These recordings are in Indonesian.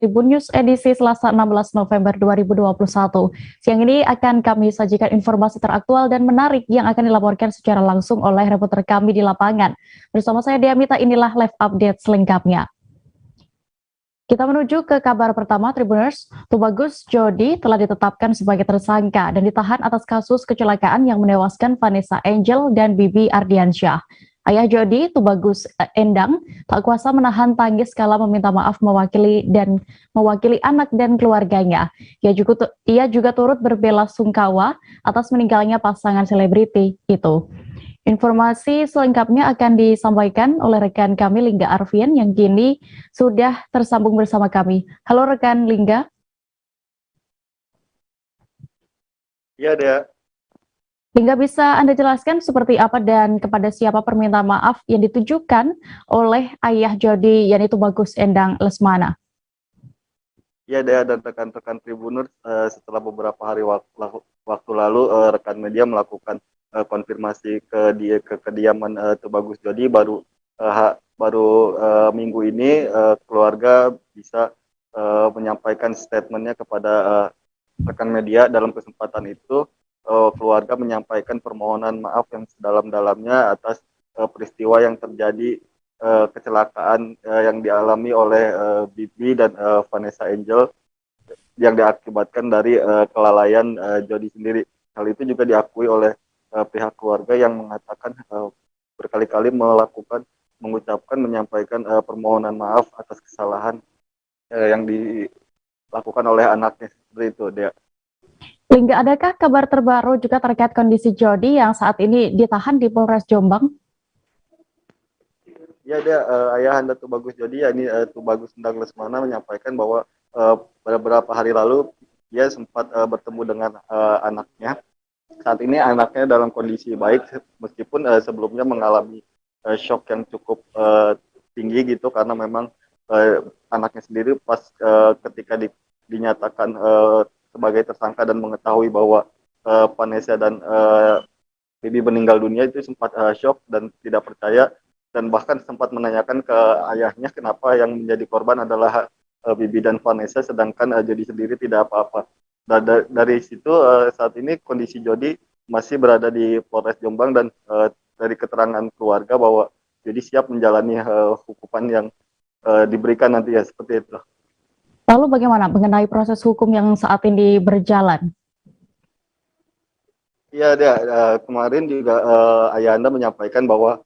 Tribun News edisi Selasa 16 November 2021. Siang ini akan kami sajikan informasi teraktual dan menarik yang akan dilaporkan secara langsung oleh reporter kami di lapangan. Bersama saya Diamita, inilah live update selengkapnya. Kita menuju ke kabar pertama, Tribuners. Tubagus Jody telah ditetapkan sebagai tersangka dan ditahan atas kasus kecelakaan yang menewaskan Vanessa Angel dan Bibi Ardiansyah. Ayah Jody, Tubagus Endang, tak kuasa menahan tangis kala meminta maaf mewakili anak dan keluarganya. Ia juga turut berbela-sungkawa atas meninggalnya pasangan selebriti itu. Informasi selengkapnya akan disampaikan oleh rekan kami Lingga Arfian yang kini sudah tersambung bersama kami. Halo rekan Lingga. Iya, Dea. Lingga, bisa Anda jelaskan seperti apa dan kepada siapa permintaan maaf yang ditujukan oleh ayah Jody, yaitu Tubagus Endang Lesmana? Iya, Dea dan rekan-rekan Tribuners, setelah beberapa hari waktu lalu rekan media melakukan konfirmasi ke kediaman Tubagus Jody, baru minggu ini keluarga bisa menyampaikan statementnya kepada rekan media. Dalam kesempatan itu keluarga menyampaikan permohonan maaf yang sedalam-dalamnya atas peristiwa yang terjadi, kecelakaan yang dialami oleh Bibi dan Vanessa Angel yang diakibatkan dari kelalaian Jody sendiri. Hal itu juga diakui oleh pihak keluarga yang mengatakan berkali-kali menyampaikan permohonan maaf atas kesalahan yang dilakukan oleh anaknya, seperti itu, Dea. Lingga, adakah kabar terbaru juga terkait kondisi Jody yang saat ini ditahan di Polres Jombang? Ya, Dea, ayahanda Tubagus Jody, yakni Tubagus Endang Lesmana, menyampaikan bahwa pada beberapa hari lalu dia sempat bertemu dengan anaknya. Saat ini anaknya dalam kondisi baik, meskipun sebelumnya mengalami shock yang cukup tinggi gitu, karena memang anaknya sendiri pas ketika dinyatakan sebagai tersangka dan mengetahui bahwa Vanessa dan Bibi meninggal dunia, itu sempat shock dan tidak percaya, dan bahkan sempat menanyakan ke ayahnya kenapa yang menjadi korban adalah Bibi dan Vanessa, sedangkan Jody sendiri tidak apa-apa. Dari situ saat ini kondisi Jody masih berada di Polres Jombang, dan dari keterangan keluarga bahwa Jody siap menjalani hukuman yang diberikan nanti, ya, seperti itu. Lalu bagaimana mengenai proses hukum yang saat ini berjalan? Iya, kemarin juga ayahanda menyampaikan bahwa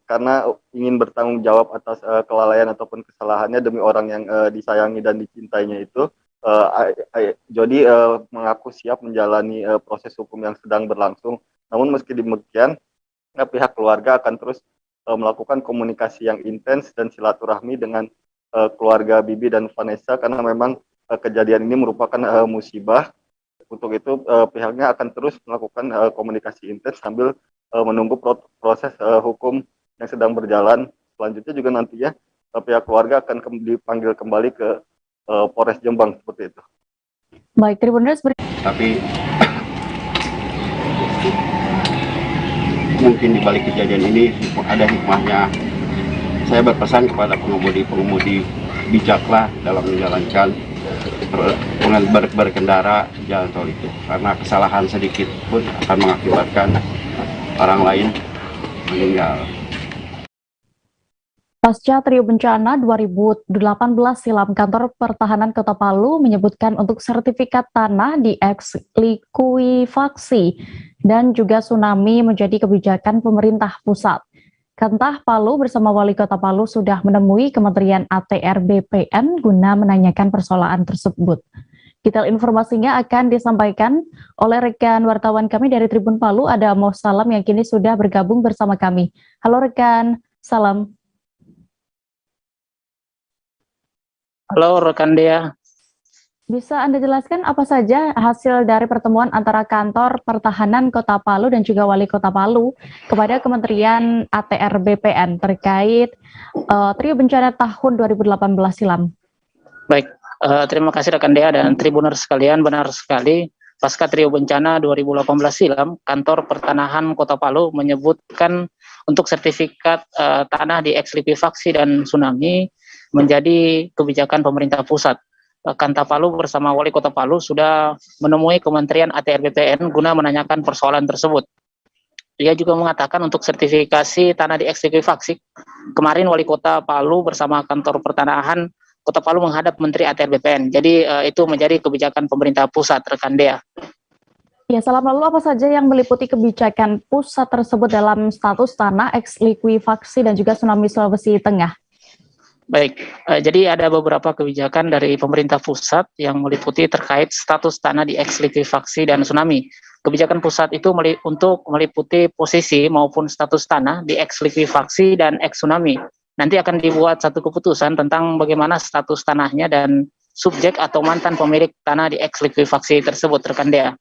karena ingin bertanggung jawab atas kelalaian ataupun kesalahannya demi orang yang disayangi dan dicintainya itu, Jody mengaku siap menjalani proses hukum yang sedang berlangsung. Namun meski demikian, pihak keluarga akan terus melakukan komunikasi yang intens dan silaturahmi dengan keluarga Bibi dan Vanessa, karena memang kejadian ini merupakan musibah. Untuk itu pihaknya akan terus melakukan komunikasi intens sambil menunggu proses hukum yang sedang berjalan. Selanjutnya juga nantinya pihak keluarga akan dipanggil kembali ke Polres Jombang, seperti itu. Baik, Tribuners. Tapi mungkin di balik kejadian ini ada hikmahnya. Saya berpesan kepada pengemudi bijaklah dalam menjalankan berkendara jalan tol itu, karena kesalahan sedikit pun akan mengakibatkan orang lain meninggal. Pasca trio bencana 2018 silam, Kantor Pertahanan Kota Palu menyebutkan untuk sertifikat tanah di likuifaksi dan juga tsunami menjadi kebijakan pemerintah pusat. Kantah Palu bersama Wali Kota Palu sudah menemui Kementerian ATR BPN guna menanyakan persoalan tersebut. Detail informasinya akan disampaikan oleh rekan wartawan kami dari Tribun Palu, ada Mo Salam yang kini sudah bergabung bersama kami. Halo rekan, salam. Halo rekan Dea. Bisa Anda jelaskan apa saja hasil dari pertemuan antara Kantor Pertahanan Kota Palu dan juga Wali Kota Palu kepada Kementerian ATR BPN terkait trio bencana tahun 2018 silam? Baik, terima kasih rekan Dea dan Tribuners sekalian. Benar sekali, pasca trio bencana 2018 silam, Kantor Pertanahan Kota Palu menyebutkan untuk sertifikat tanah di likuifaksi dan tsunami menjadi kebijakan pemerintah pusat. Kanta Palu bersama Wali Kota Palu sudah menemui Kementerian ATR BPN guna menanyakan persoalan tersebut. Dia juga mengatakan untuk sertifikasi tanah di ekslikuifaksi, kemarin Wali Kota Palu bersama kantor pertanahan Kota Palu menghadap Menteri ATR BPN. Jadi itu menjadi kebijakan pemerintah pusat, rekan Dea. Ya, salam lalu apa saja yang meliputi kebijakan pusat tersebut dalam status tanah ekslikuifaksi dan juga tsunami Sulawesi Tengah? Baik, jadi ada beberapa kebijakan dari pemerintah pusat yang meliputi terkait status tanah di ekslikuifaksi dan tsunami. Kebijakan pusat itu untuk meliputi posisi maupun status tanah di ekslikuifaksi dan tsunami. Nanti akan dibuat satu keputusan tentang bagaimana status tanahnya dan subjek atau mantan pemilik tanah di ekslikuifaksi tersebut, rekan Dea.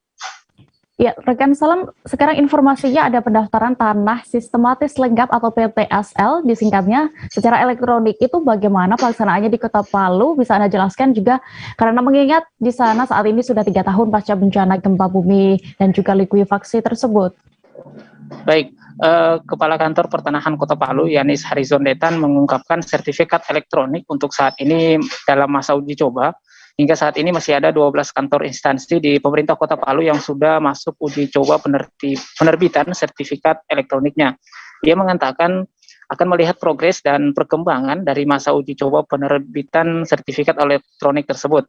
Ya, rekan Salam, sekarang informasinya ada pendaftaran tanah sistematis lengkap atau PTSL disingkatnya secara elektronik. Itu bagaimana pelaksanaannya di Kota Palu? Bisa Anda jelaskan juga, karena mengingat di sana saat ini sudah 3 tahun pasca bencana gempa bumi dan juga likuifaksi tersebut. Baik, Kepala Kantor Pertanahan Kota Palu, Yanis Harizondetan, mengungkapkan sertifikat elektronik untuk saat ini dalam masa uji coba. Hingga saat ini masih ada 12 kantor instansi di pemerintah Kota Palu yang sudah masuk uji coba penerbitan sertifikat elektroniknya. Dia mengatakan akan melihat progres dan perkembangan dari masa uji coba penerbitan sertifikat elektronik tersebut.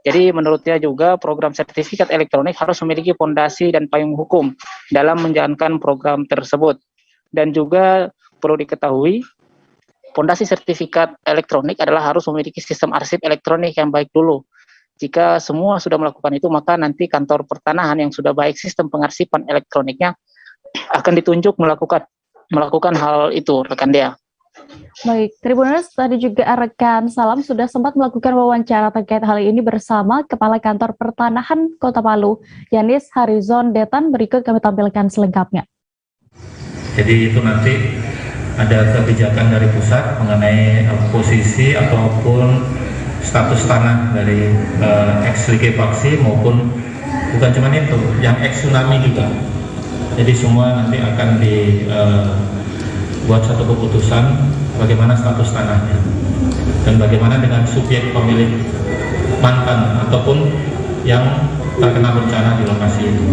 Jadi menurutnya juga program sertifikat elektronik harus memiliki fondasi dan payung hukum dalam menjalankan program tersebut. Dan juga perlu diketahui, fondasi sertifikat elektronik adalah harus memiliki sistem arsip elektronik yang baik dulu. Jika semua sudah melakukan itu, maka nanti kantor pertanahan yang sudah baik sistem pengarsipan elektroniknya akan ditunjuk melakukan hal itu, rekan Dea. Baik, Tribuners, tadi juga rekan Salam sudah sempat melakukan wawancara terkait hal ini bersama Kepala Kantor Pertanahan Kota Palu, Yanis Harizondetan. Berikut kami tampilkan selengkapnya. Jadi itu nanti ada kebijakan dari pusat mengenai posisi ataupun status tanah dari ekslikuifaksi maupun bukan cuma itu, yang tsunami juga. Jadi semua nanti akan dibuat satu keputusan bagaimana status tanahnya dan bagaimana dengan subjek pemilik mantan ataupun yang terkena bencana di lokasi itu.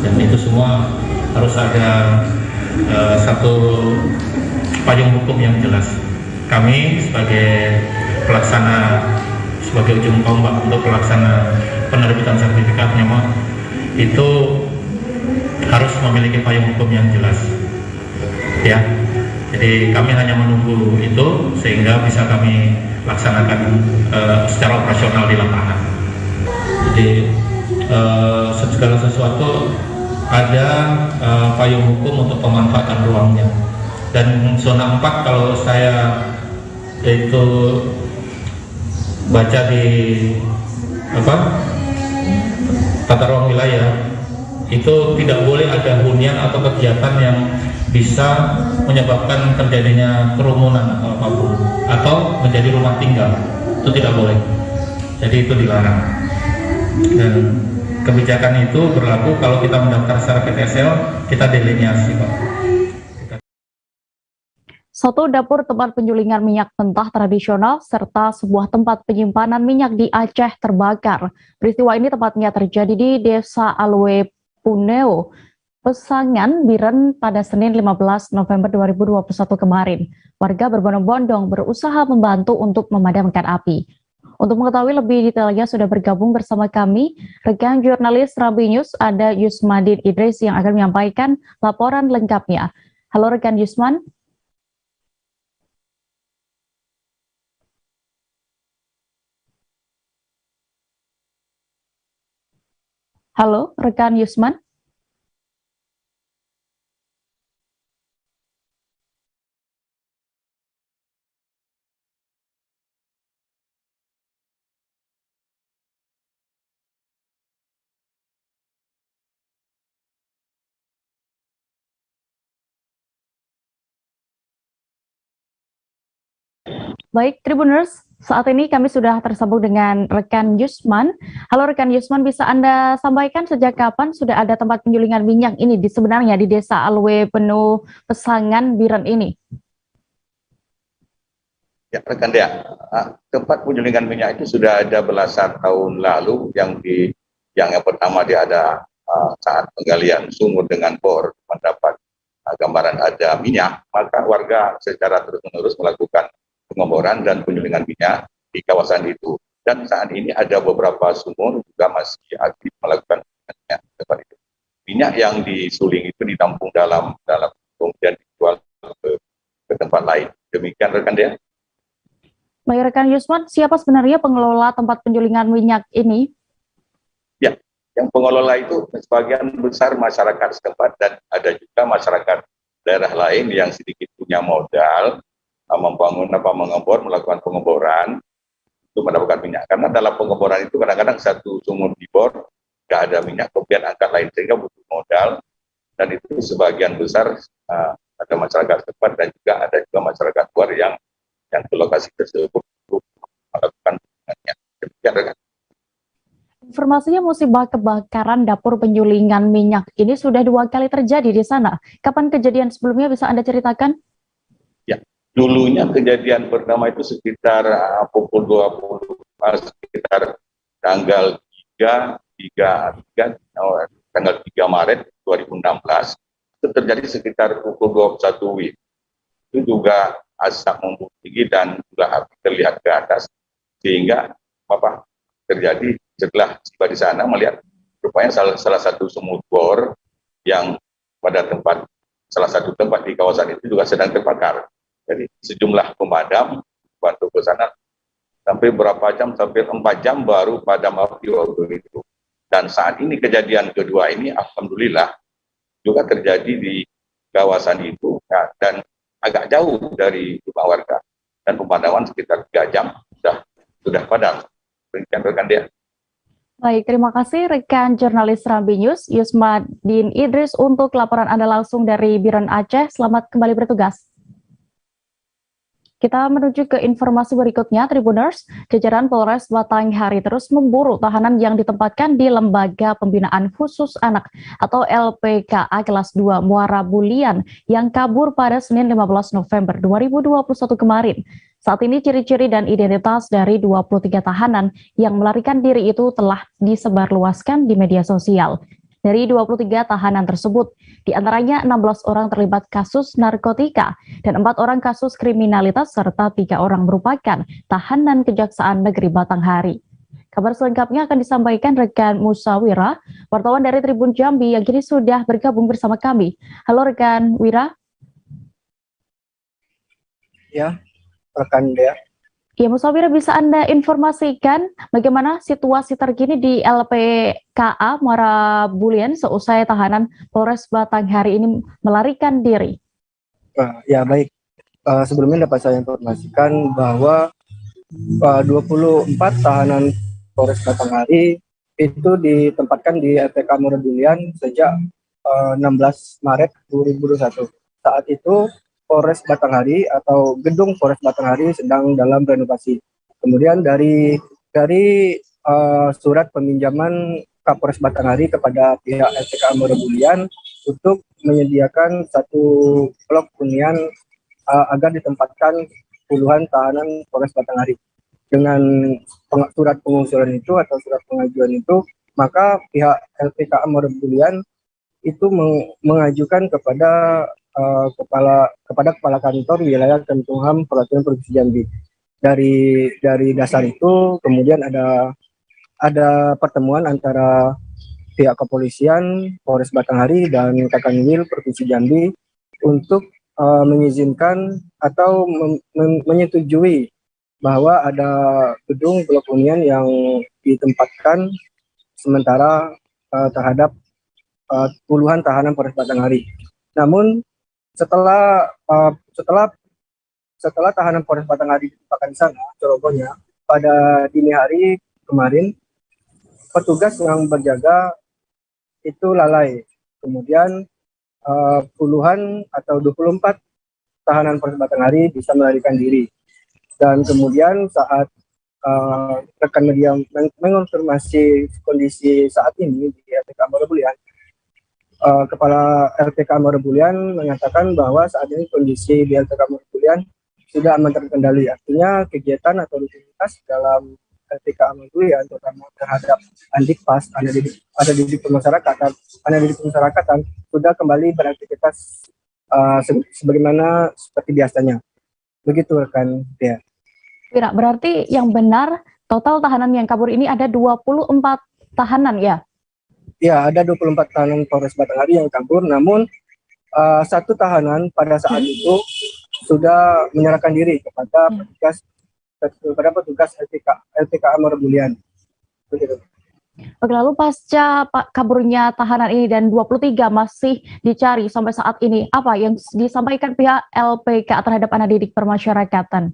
Dan itu semua harus ada satu payung hukum yang jelas. Kami sebagai pelaksana, sebagai ujung tombak untuk pelaksana penerbitan sertifikatnya, itu harus memiliki payung hukum yang jelas. Ya, jadi kami hanya menunggu itu sehingga bisa kami laksanakan secara operasional di lapangan. Jadi segala sesuatu ada payung hukum untuk pemanfaatan ruangnya. Dan zona 4 kalau saya itu baca di tata ruang wilayah, itu tidak boleh ada hunian atau kegiatan yang bisa menyebabkan terjadinya kerumunan atau apapun, atau menjadi rumah tinggal. Itu tidak boleh. Jadi itu dilarang. Dan kebijakan itu berlaku kalau kita mendaftar secara PTSL, kita deliniasi, Pak. Satu dapur tempat penyulingan minyak mentah tradisional serta sebuah tempat penyimpanan minyak di Aceh terbakar. Peristiwa ini tepatnya terjadi di Desa Alwe Puneo, Pesangan, Biren pada Senin 15 November 2021 kemarin. Warga berbondong-bondong berusaha membantu untuk memadamkan api. Untuk mengetahui lebih detailnya sudah bergabung bersama kami rekan jurnalis Rambi News, ada Yusmadin Idris yang akan menyampaikan laporan lengkapnya. Halo rekan Yusman. Halo, rekan Yusman. Baik, Tribuners, saat ini kami sudah tersambung dengan rekan Yusman. Halo rekan Yusman, bisa Anda sampaikan sejak kapan sudah ada tempat penyulingan minyak ini sebenarnya di Desa Alwe Penuh Pesangan Biren ini? Ya, rekan Dea, tempat penyulingan minyak itu sudah ada belasan tahun lalu yang pertama dia ada saat penggalian sumur dengan bor mendapat gambaran ada minyak, maka warga secara terus-menerus melakukan pengeboran dan penyulingan minyak di kawasan itu. Dan saat ini ada beberapa sumur juga masih aktif melakukan minyak tempat itu. Minyak yang disuling itu ditampung dalam kemudian dijual ke tempat lain. Demikian rekan Dea. Baik rekan Yusman, siapa sebenarnya pengelola tempat penjulingan minyak ini? Ya, yang pengelola itu sebagian besar masyarakat setempat dan ada juga masyarakat daerah lain yang sedikit punya modal melakukan pengeboran untuk mendapatkan minyak. Karena dalam pengeboran itu kadang-kadang satu sumur dibor nggak ada minyak, kemudian angkat lain sehingga butuh modal, dan itu sebagian besar ada masyarakat setempat dan juga ada juga masyarakat luar yang ke lokasi tersebut untuk melakukan minyak. Demikian rekan. Informasinya musibah kebakaran dapur penyulingan minyak ini sudah 2 kali terjadi di sana. Kapan kejadian sebelumnya bisa Anda ceritakan? Ya, dulunya kejadian pertama itu sekitar pukul 20, sekitar tanggal 3 Maret 2016. Itu terjadi sekitar pukul 21 WIB. Itu juga asap membumbung tinggi dan juga api terlihat ke atas, sehingga terjadi setelah tiba di sana melihat rupanya salah satu sumur bor yang pada salah satu tempat di kawasan itu juga sedang terbakar. Jadi sejumlah pemadam bantu ke sana sampai 4 jam baru padam api waktu itu. Dan saat ini kejadian kedua ini alhamdulillah juga terjadi di kawasan itu dan agak jauh dari rumah warga, dan pemadaman sekitar 3 jam sudah padam. Rekan dia. Baik, terima kasih rekan jurnalis Serambi News Yusmadin Idris untuk laporan Anda langsung dari Biren Aceh. Selamat kembali bertugas. Kita menuju ke informasi berikutnya, Tribuners. Jajaran Polres Batanghari terus memburu tahanan yang ditempatkan di Lembaga Pembinaan Khusus Anak atau LPKA kelas 2 Muara Bulian yang kabur pada Senin 15 November 2021 kemarin. Saat ini ciri-ciri dan identitas dari 23 tahanan yang melarikan diri itu telah disebarluaskan di media sosial. Dari 23 tahanan tersebut, di antaranya 16 orang terlibat kasus narkotika dan 4 orang kasus kriminalitas serta 3 orang merupakan tahanan Kejaksaan Negeri Batanghari. Kabar selengkapnya akan disampaikan rekan Musa Wira, wartawan dari Tribun Jambi yang kini sudah bergabung bersama kami. Halo rekan Wira. Ya, rekan Dea. Ya, Musawir, bisa Anda informasikan bagaimana situasi terkini di LPKA Muara Bulian seusai tahanan Polres Batanghari ini melarikan diri? Ya, baik. Sebelumnya dapat saya informasikan bahwa 24 tahanan Polres Batanghari itu ditempatkan di LPKA Muara Bulian sejak 16 Maret 2021. Saat itu Polres Batanghari atau gedung Polres Batanghari sedang dalam renovasi. Kemudian dari surat peminjaman Kapolres Batanghari kepada pihak LPKA Muara Bulian untuk menyediakan satu blok hunian agar ditempatkan puluhan tahanan Polres Batanghari. Dengan surat pengusulan itu atau surat pengajuan itu, maka pihak LPKA Muara Bulian itu mengajukan kepada kepala kantor wilayah Kemenkumham Perwakilan Provinsi Jambi. Dari dasar itu kemudian ada pertemuan antara pihak kepolisian Polres Batanghari dan Kakanwil Provinsi Jambi untuk mengizinkan atau menyetujui bahwa ada gedung blok hunian yang ditempatkan sementara terhadap puluhan tahanan Polres Batanghari. Namun setelah tahanan Polres Batanghari ditempatkan di sana, cerobohnya pada dini hari kemarin petugas yang berjaga itu lalai. Kemudian puluhan atau 24 tahanan Polres Batanghari bisa melarikan diri. Dan kemudian saat rekan media mengonfirmasi kondisi saat ini di LPKA Muara Bulian, Kepala LPKA Muara Bulian menyatakan bahwa saat ini kondisi di LPKA Muara Bulian sudah aman terkendali. Artinya kegiatan atau rutinitas dalam LPK Amagurian terutama terhadap Andikpas, ada di pemasyarakatan, sudah kembali beraktivitas sebagaimana seperti biasanya. Begitu rekan Dea. Wira, berarti yang benar total tahanan yang kabur ini ada 24 tahanan ya? Ya, ada 24 tahanan Polres Batanghari yang kabur, namun satu tahanan pada saat itu sudah menyerahkan diri kepada petugas LPK Amar-Bulian. Begitu. Oke, lalu pasca kaburnya tahanan ini dan 23 masih dicari sampai saat ini, apa yang disampaikan pihak LPK terhadap anak didik permasyarakatan?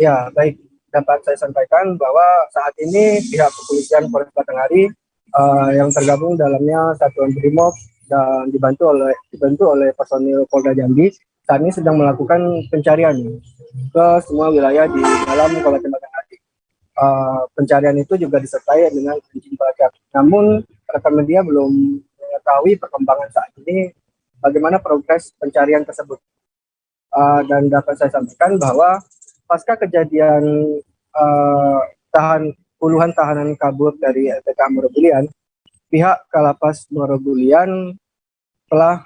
Ya, baik. Dapat saya sampaikan bahwa saat ini pihak kepolisian Polres Batanghari yang tergabung dalamnya Satuan Brimob dan dibantu oleh personil Polda Jambi saat ini sedang melakukan pencarian ke semua wilayah di dalam Kabupaten Batanghari. Pencarian itu juga disertai dengan anjing pelacak. Namun rekan media belum mengetahui perkembangan saat ini bagaimana progres pencarian tersebut. Dan dapat saya sampaikan bahwa pasca kejadian puluhan tahanan kabur dari LPK Amar-Bulian, pihak Kalapas Amar-Bulian telah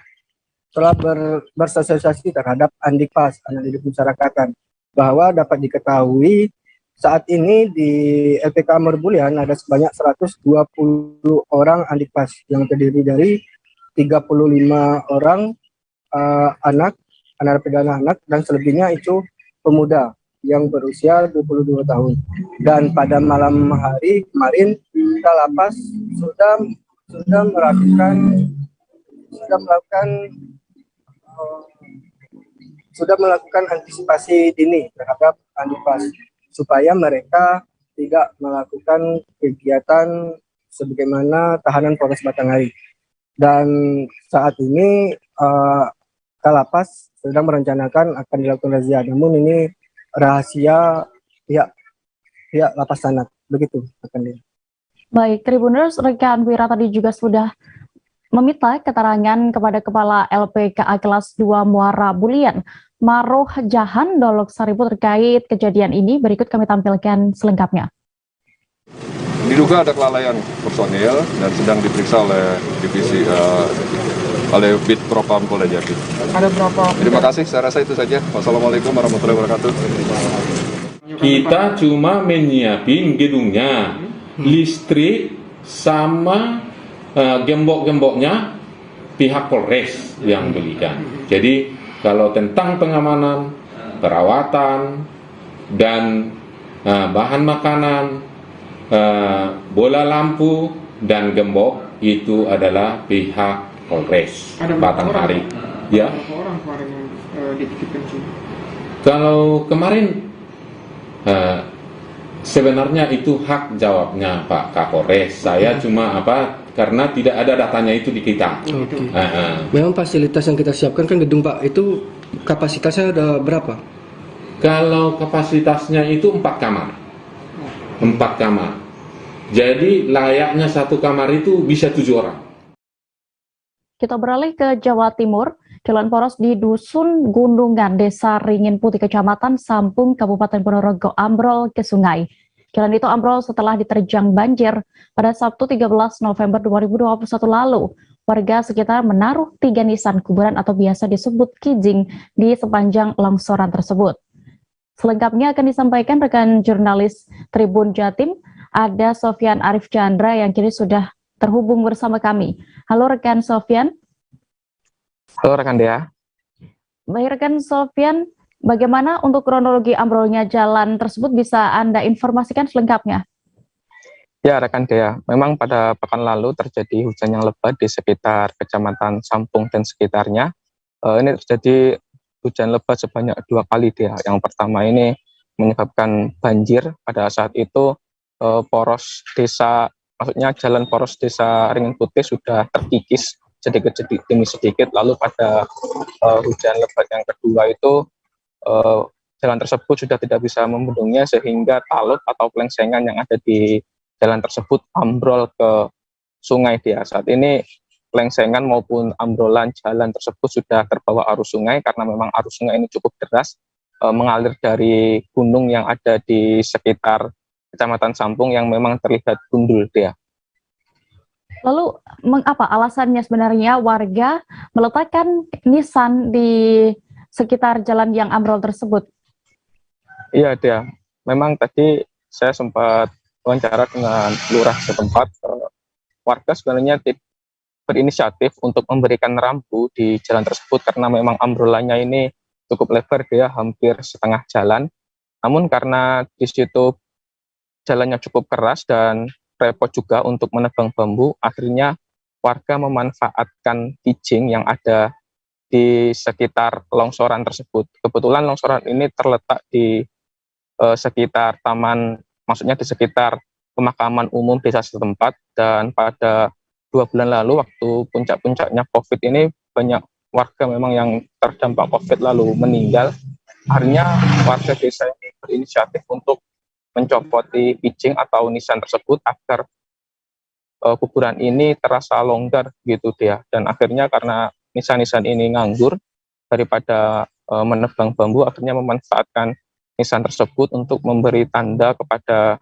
bersosialisasi terhadap Andikpas, anak didik masyarakatan, bahwa dapat diketahui saat ini di LPK Amar-Bulian ada sebanyak 120 orang Andikpas yang terdiri dari 35 orang anak pidana anak dan selebihnya itu pemuda yang berusia 22 tahun. Dan pada malam hari kemarin Kalapas sudah melakukan antisipasi dini terhadap Andikpas supaya mereka tidak melakukan kegiatan sebagaimana tahanan Polres Batanghari. Dan saat ini Kalapas sedang merencanakan akan dilakukan razia, namun ini rahasia pihak Lapas Sanak. Begitu akan dia. Baik, Tribuners, rekan Wira tadi juga sudah meminta keterangan kepada Kepala LPKA kelas 2 Muara Bulian, Maroh Jahan Dolok Saribu terkait kejadian ini. Berikut kami tampilkan selengkapnya. Diduga ada kelalaian personil dan sedang diperiksa oleh divisi oleh Bid Propam Polda Jambi. Ada berapa? Terima kasih, saya rasa itu saja. Wassalamualaikum warahmatullahi wabarakatuh. Kita cuma menyiapin gedungnya, listrik sama gembok-gemboknya pihak Polres yang belikan. Jadi kalau tentang pengamanan, perawatan, dan bahan makanan, bola lampu, dan gembok itu adalah pihak Polres Batanghari. Ya. Berapa orang kemarin yang dititipkan sini? Kalau kemarin sebenarnya itu hak jawabnya Pak Kapolres. Saya cuma karena tidak ada datanya itu di kita. Memang fasilitas yang kita siapkan kan gedung Pak, itu kapasitasnya ada berapa? Kalau kapasitasnya itu 4 kamar. 4 kamar. Jadi layaknya satu kamar itu bisa 7 orang. Kita beralih ke Jawa Timur. Jalan poros di Dusun Gunungan, Desa Ringin Putih, Kecamatan Sampung, Kabupaten Ponorogo ambrol ke sungai. Jalan itu ambrol setelah diterjang banjir pada Sabtu 13 November 2021 lalu. Warga sekitar menaruh 3 nisan kuburan atau biasa disebut kijing di sepanjang longsoran tersebut. Selengkapnya akan disampaikan rekan jurnalis Tribun Jatim, ada Sofyan Arif Chandra yang kini sudah terhubung bersama kami. Halo rekan Sofyan. Halo rekan Dea. Baik rekan Sofyan, bagaimana untuk kronologi ambrolnya jalan tersebut, bisa Anda informasikan selengkapnya? Ya rekan Dea, memang pada pekan lalu terjadi hujan yang lebat di sekitar Kecamatan Sampung dan sekitarnya. Ini terjadi hujan lebat sebanyak 2 kali Dea. Yang pertama ini menyebabkan banjir. Pada saat itu poros desa, maksudnya jalan poros Desa Ringin Putih sudah terkikis sedikit demi sedikit. Lalu pada hujan lebat yang kedua itu jalan tersebut sudah tidak bisa membendungnya sehingga talud atau pelengsengan yang ada di jalan tersebut ambrol ke sungai dia. Saat ini pelengsengan maupun ambrolan jalan tersebut sudah terbawa arus sungai karena memang arus sungai ini cukup deras. mengalir dari gunung yang ada di sekitar Kecamatan Sampung yang memang terlihat gundul dia. Lalu apa alasannya sebenarnya warga meletakkan nisan di sekitar jalan yang ambrol tersebut? Iya dia, memang tadi saya sempat wawancara dengan lurah setempat. Warga sebenarnya berinisiatif untuk memberikan rambu di jalan tersebut karena memang ambrolannya ini cukup lebar dia, hampir setengah jalan. Namun karena di situ jalannya cukup keras dan repot juga untuk menebang bambu, akhirnya warga memanfaatkan kijing yang ada di sekitar longsoran tersebut. Kebetulan longsoran ini terletak di sekitar taman, maksudnya di sekitar pemakaman umum desa setempat, dan pada 2 bulan lalu waktu puncak-puncaknya COVID ini banyak warga memang yang terdampak COVID lalu meninggal. Akhirnya warga desa ini berinisiatif untuk mencopoti kijing atau nisan tersebut agar kuburan ini terasa longgar gitu dia. Dan akhirnya karena nisan-nisan ini nganggur, daripada menebang bambu, akhirnya memanfaatkan nisan tersebut untuk memberi tanda kepada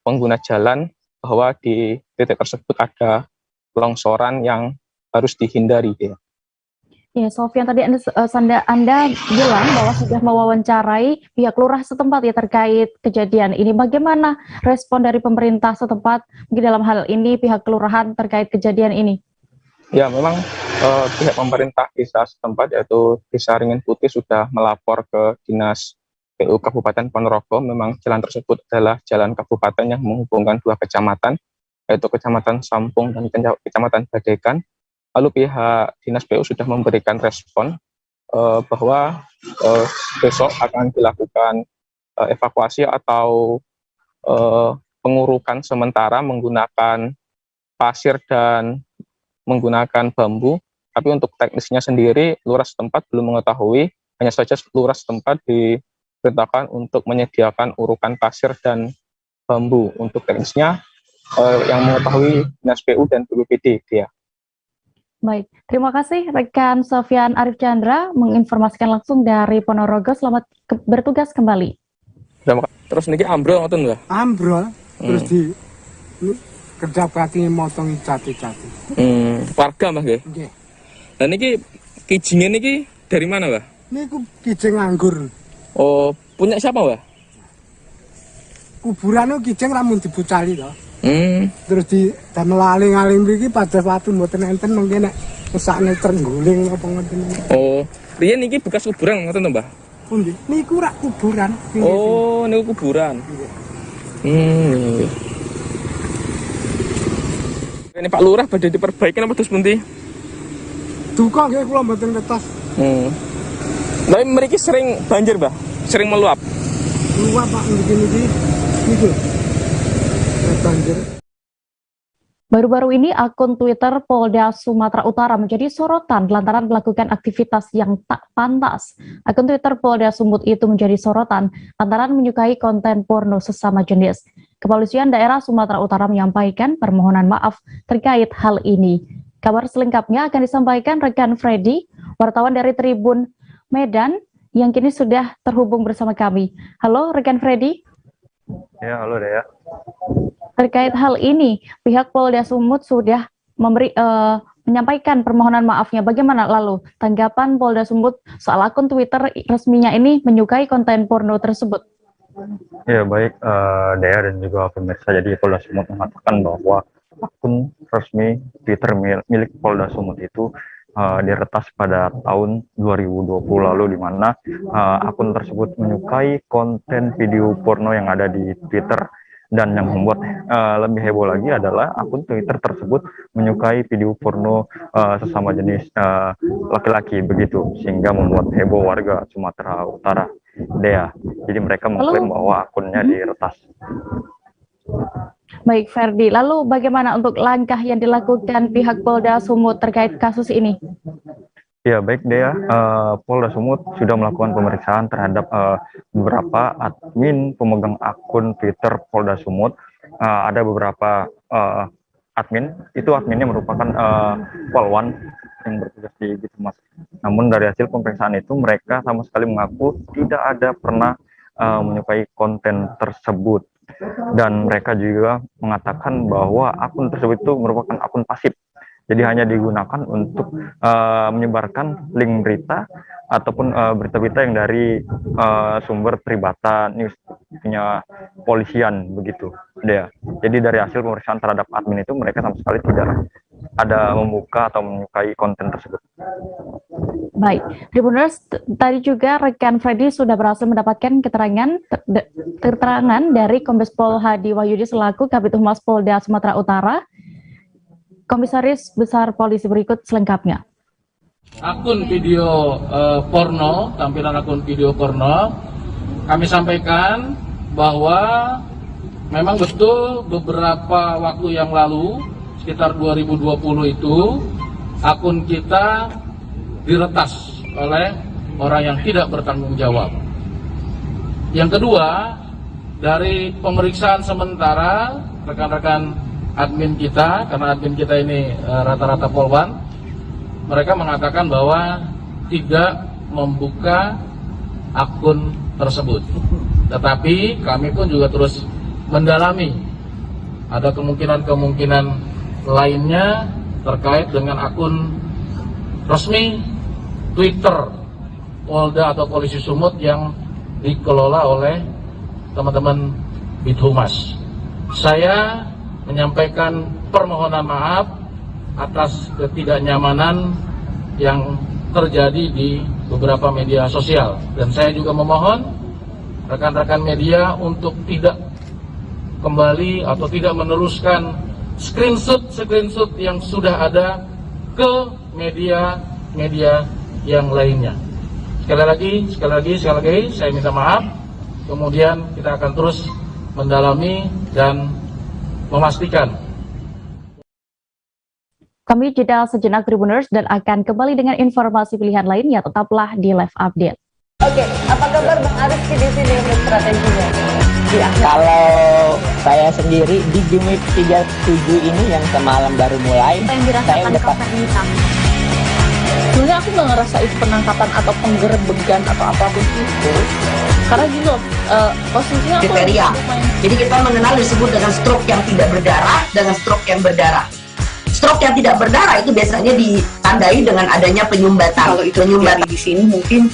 pengguna jalan bahwa di titik tersebut ada longsoran yang harus dihindari dia. Ya, Sofyan, tadi Anda bilang bahwa sudah mewawancarai pihak lurah setempat ya terkait kejadian ini. Bagaimana respon dari pemerintah setempat mungkin dalam hal ini pihak kelurahan terkait kejadian ini? Ya, memang pihak pemerintah desa setempat yaitu Desa Ringin Putih sudah melapor ke Dinas PU Kabupaten Ponorogo. Memang jalan tersebut adalah jalan kabupaten yang menghubungkan 2 kecamatan, yaitu Kecamatan Sampung dan Kecamatan Badekan. Lalu pihak Dinas PU sudah memberikan respon bahwa besok akan dilakukan evakuasi atau pengurukan sementara menggunakan pasir dan menggunakan bambu. Tapi untuk teknisnya sendiri lurah setempat belum mengetahui, hanya saja lurah setempat diperintahkan untuk menyediakan urukan pasir dan bambu. Untuk teknisnya yang mengetahui Dinas PU dan BPBD dia. Baik, terima kasih rekan Sofyan Arif Chandra menginformasikan langsung dari Ponorogo. Selamat bertugas kembali. Terus niki ambrol ngoten nggih? Ambrol, terus di kerja bakti motong cati-cati. Warga Mbah nggih? Nggih. Lah niki kijinge niki dari mana, Mbah? Niku kijing anggur. Oh, punya siapa, Mbah? Kuburan kijing ramun dibucali to. Terus di damel aling-aling mriki pada watu mboten enten mengke nek mesakne terengguling apa ngoten. Oh, riyen niki bekas kuburan ngoten to, Mbah? Pundi? Niku rak kuburan. Oh, niku kuburan. Nggih. Ini Pak Lurah badhe diperbaiki napa terus pundi? Duka nggih kula mboten ngetos. Tapi mriki sering banjir, Mbah? Sering meluap? Meluap Pak niki. Niku. Banjir. Baru-baru ini akun Twitter Polda Sumatera Utara menjadi sorotan lantaran melakukan aktivitas yang tak pantas. Akun Twitter Polda Sumut itu menjadi sorotan lantaran menyukai konten porno sesama jenis. Kepolisian daerah Sumatera Utara menyampaikan permohonan maaf terkait hal ini. Kabar selengkapnya akan disampaikan rekan Freddy, wartawan dari Tribun Medan, yang kini sudah terhubung bersama kami. Halo rekan Freddy. Ya, halo Dea. Terkait hal ini, pihak Polda Sumut sudah menyampaikan permohonan maafnya. Bagaimana lalu tanggapan Polda Sumut soal akun Twitter resminya ini menyukai konten porno tersebut? Ya, baik Dea dan juga pemirsa. Jadi Polda Sumut mengatakan bahwa akun resmi Twitter milik Polda Sumut itu diretas pada tahun 2020 lalu, di mana akun tersebut menyukai konten video porno yang ada di Twitter. Dan yang membuat lebih heboh lagi adalah akun Twitter tersebut menyukai video porno sesama jenis laki-laki begitu, sehingga membuat heboh warga Sumatera Utara, Dea. Jadi mereka mengklaim bahwa akunnya diretas. Baik Ferdi, lalu bagaimana untuk langkah yang dilakukan pihak Polda Sumut terkait kasus ini? Ya, baik Dea, Polda Sumut sudah melakukan pemeriksaan terhadap beberapa admin pemegang akun Twitter Polda Sumut. Ada beberapa adminnya merupakan polwan yang bertugas di gitu Mas. Namun dari hasil pemeriksaan itu mereka sama sekali mengaku tidak ada pernah menyukai konten tersebut, dan mereka juga mengatakan bahwa akun tersebut itu merupakan akun pasif, jadi hanya digunakan untuk menyebarkan link berita ataupun berita-berita yang dari sumber peribatan news punya polisian begitu deh. Jadi dari hasil pemeriksaan terhadap admin itu mereka sama sekali tidak ada membuka atau menyukai konten tersebut. Baik, Tribuners, tadi juga rekan Freddy sudah berhasil mendapatkan keterangan dari Kombes Pol Hadi Wahyudi selaku Kabid Humas Polda Sumatera Utara. Komisaris Besar Polisi berikut selengkapnya. Akun video porno, tampilan akun video porno, kami sampaikan bahwa memang betul beberapa waktu yang lalu, sekitar 2020 itu, akun kita diretas oleh orang yang tidak bertanggung jawab. Yang kedua, dari pemeriksaan sementara rekan-rekan admin kita, karena admin kita ini rata-rata polwan, mereka mengatakan bahwa tidak membuka akun tersebut. Tetapi kami pun juga terus mendalami, ada kemungkinan-kemungkinan lainnya terkait dengan akun resmi Twitter Polda atau Polisi Sumut yang dikelola oleh teman-teman Bithumas. Saya menyampaikan permohonan maaf atas ketidaknyamanan yang terjadi di beberapa media sosial, dan saya juga memohon rekan-rekan media untuk tidak kembali atau tidak meneruskan screenshot yang sudah ada ke media yang lainnya. Sekali lagi saya minta maaf. Kemudian kita akan terus mendalami dan memastikan. Kami jeda sejenak Tribuners dan akan kembali dengan informasi pilihan lainnya. Tetaplah di Live Update. Oke, apa kabar Bang Arief di sini untuk strateginya? Ya. Kalau saya sendiri di Gimik 37 ini yang semalam baru mulai, saya udah hitam. Sebenarnya aku nggak ngerasa itu penangkapan atau penggerebegan atau apapun itu, karena gini loh, posisinya aku kriteria. Jadi kita mengenal disebut dengan stroke yang tidak berdarah dengan stroke yang berdarah. Stroke yang tidak berdarah itu biasanya ditandai dengan adanya penyumbatan. Kalau itu penyumbatan di sini mungkin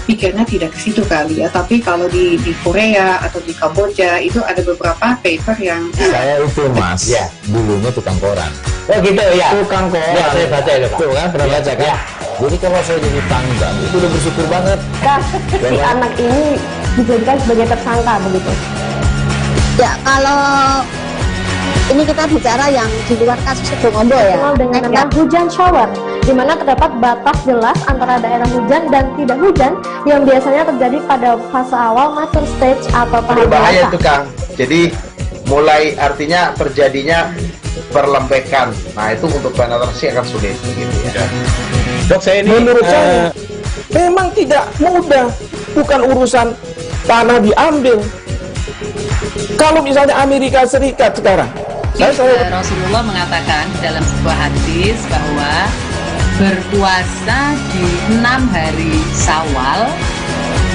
pikirnya tidak ke situ kali ya, tapi kalau di Korea atau di Kamboja itu ada beberapa paper yang saya itu mas, ya dulunya tukang koran. Oh gitu ya, Tukang koran. Ya, saya baca itu Pak. Tuh kan, pernah baca kan? Ya. Jadi kalau saya jadi tanggal itu udah bersyukur banget. Si anak ini dijadikan sebagai tersangka begitu. Ya, kalau ini kita bicara yang di luar kasus Situbondo ya. Dengan nama hujan shower, di mana terdapat batas jelas antara daerah hujan dan tidak hujan yang biasanya terjadi pada fase awal mature stage atau tahap berbahaya itu Kang. Jadi mulai artinya terjadinya perlembekan. Nah itu untuk penetrasi akan sulit gitu ya. Dok, saya ini menurut saya memang tidak mudah, bukan urusan tanah diambil. Kalau misalnya Amerika Serikat sekarang, Rasulullah mengatakan dalam sebuah hadis bahwa berpuasa di 6 hari Syawal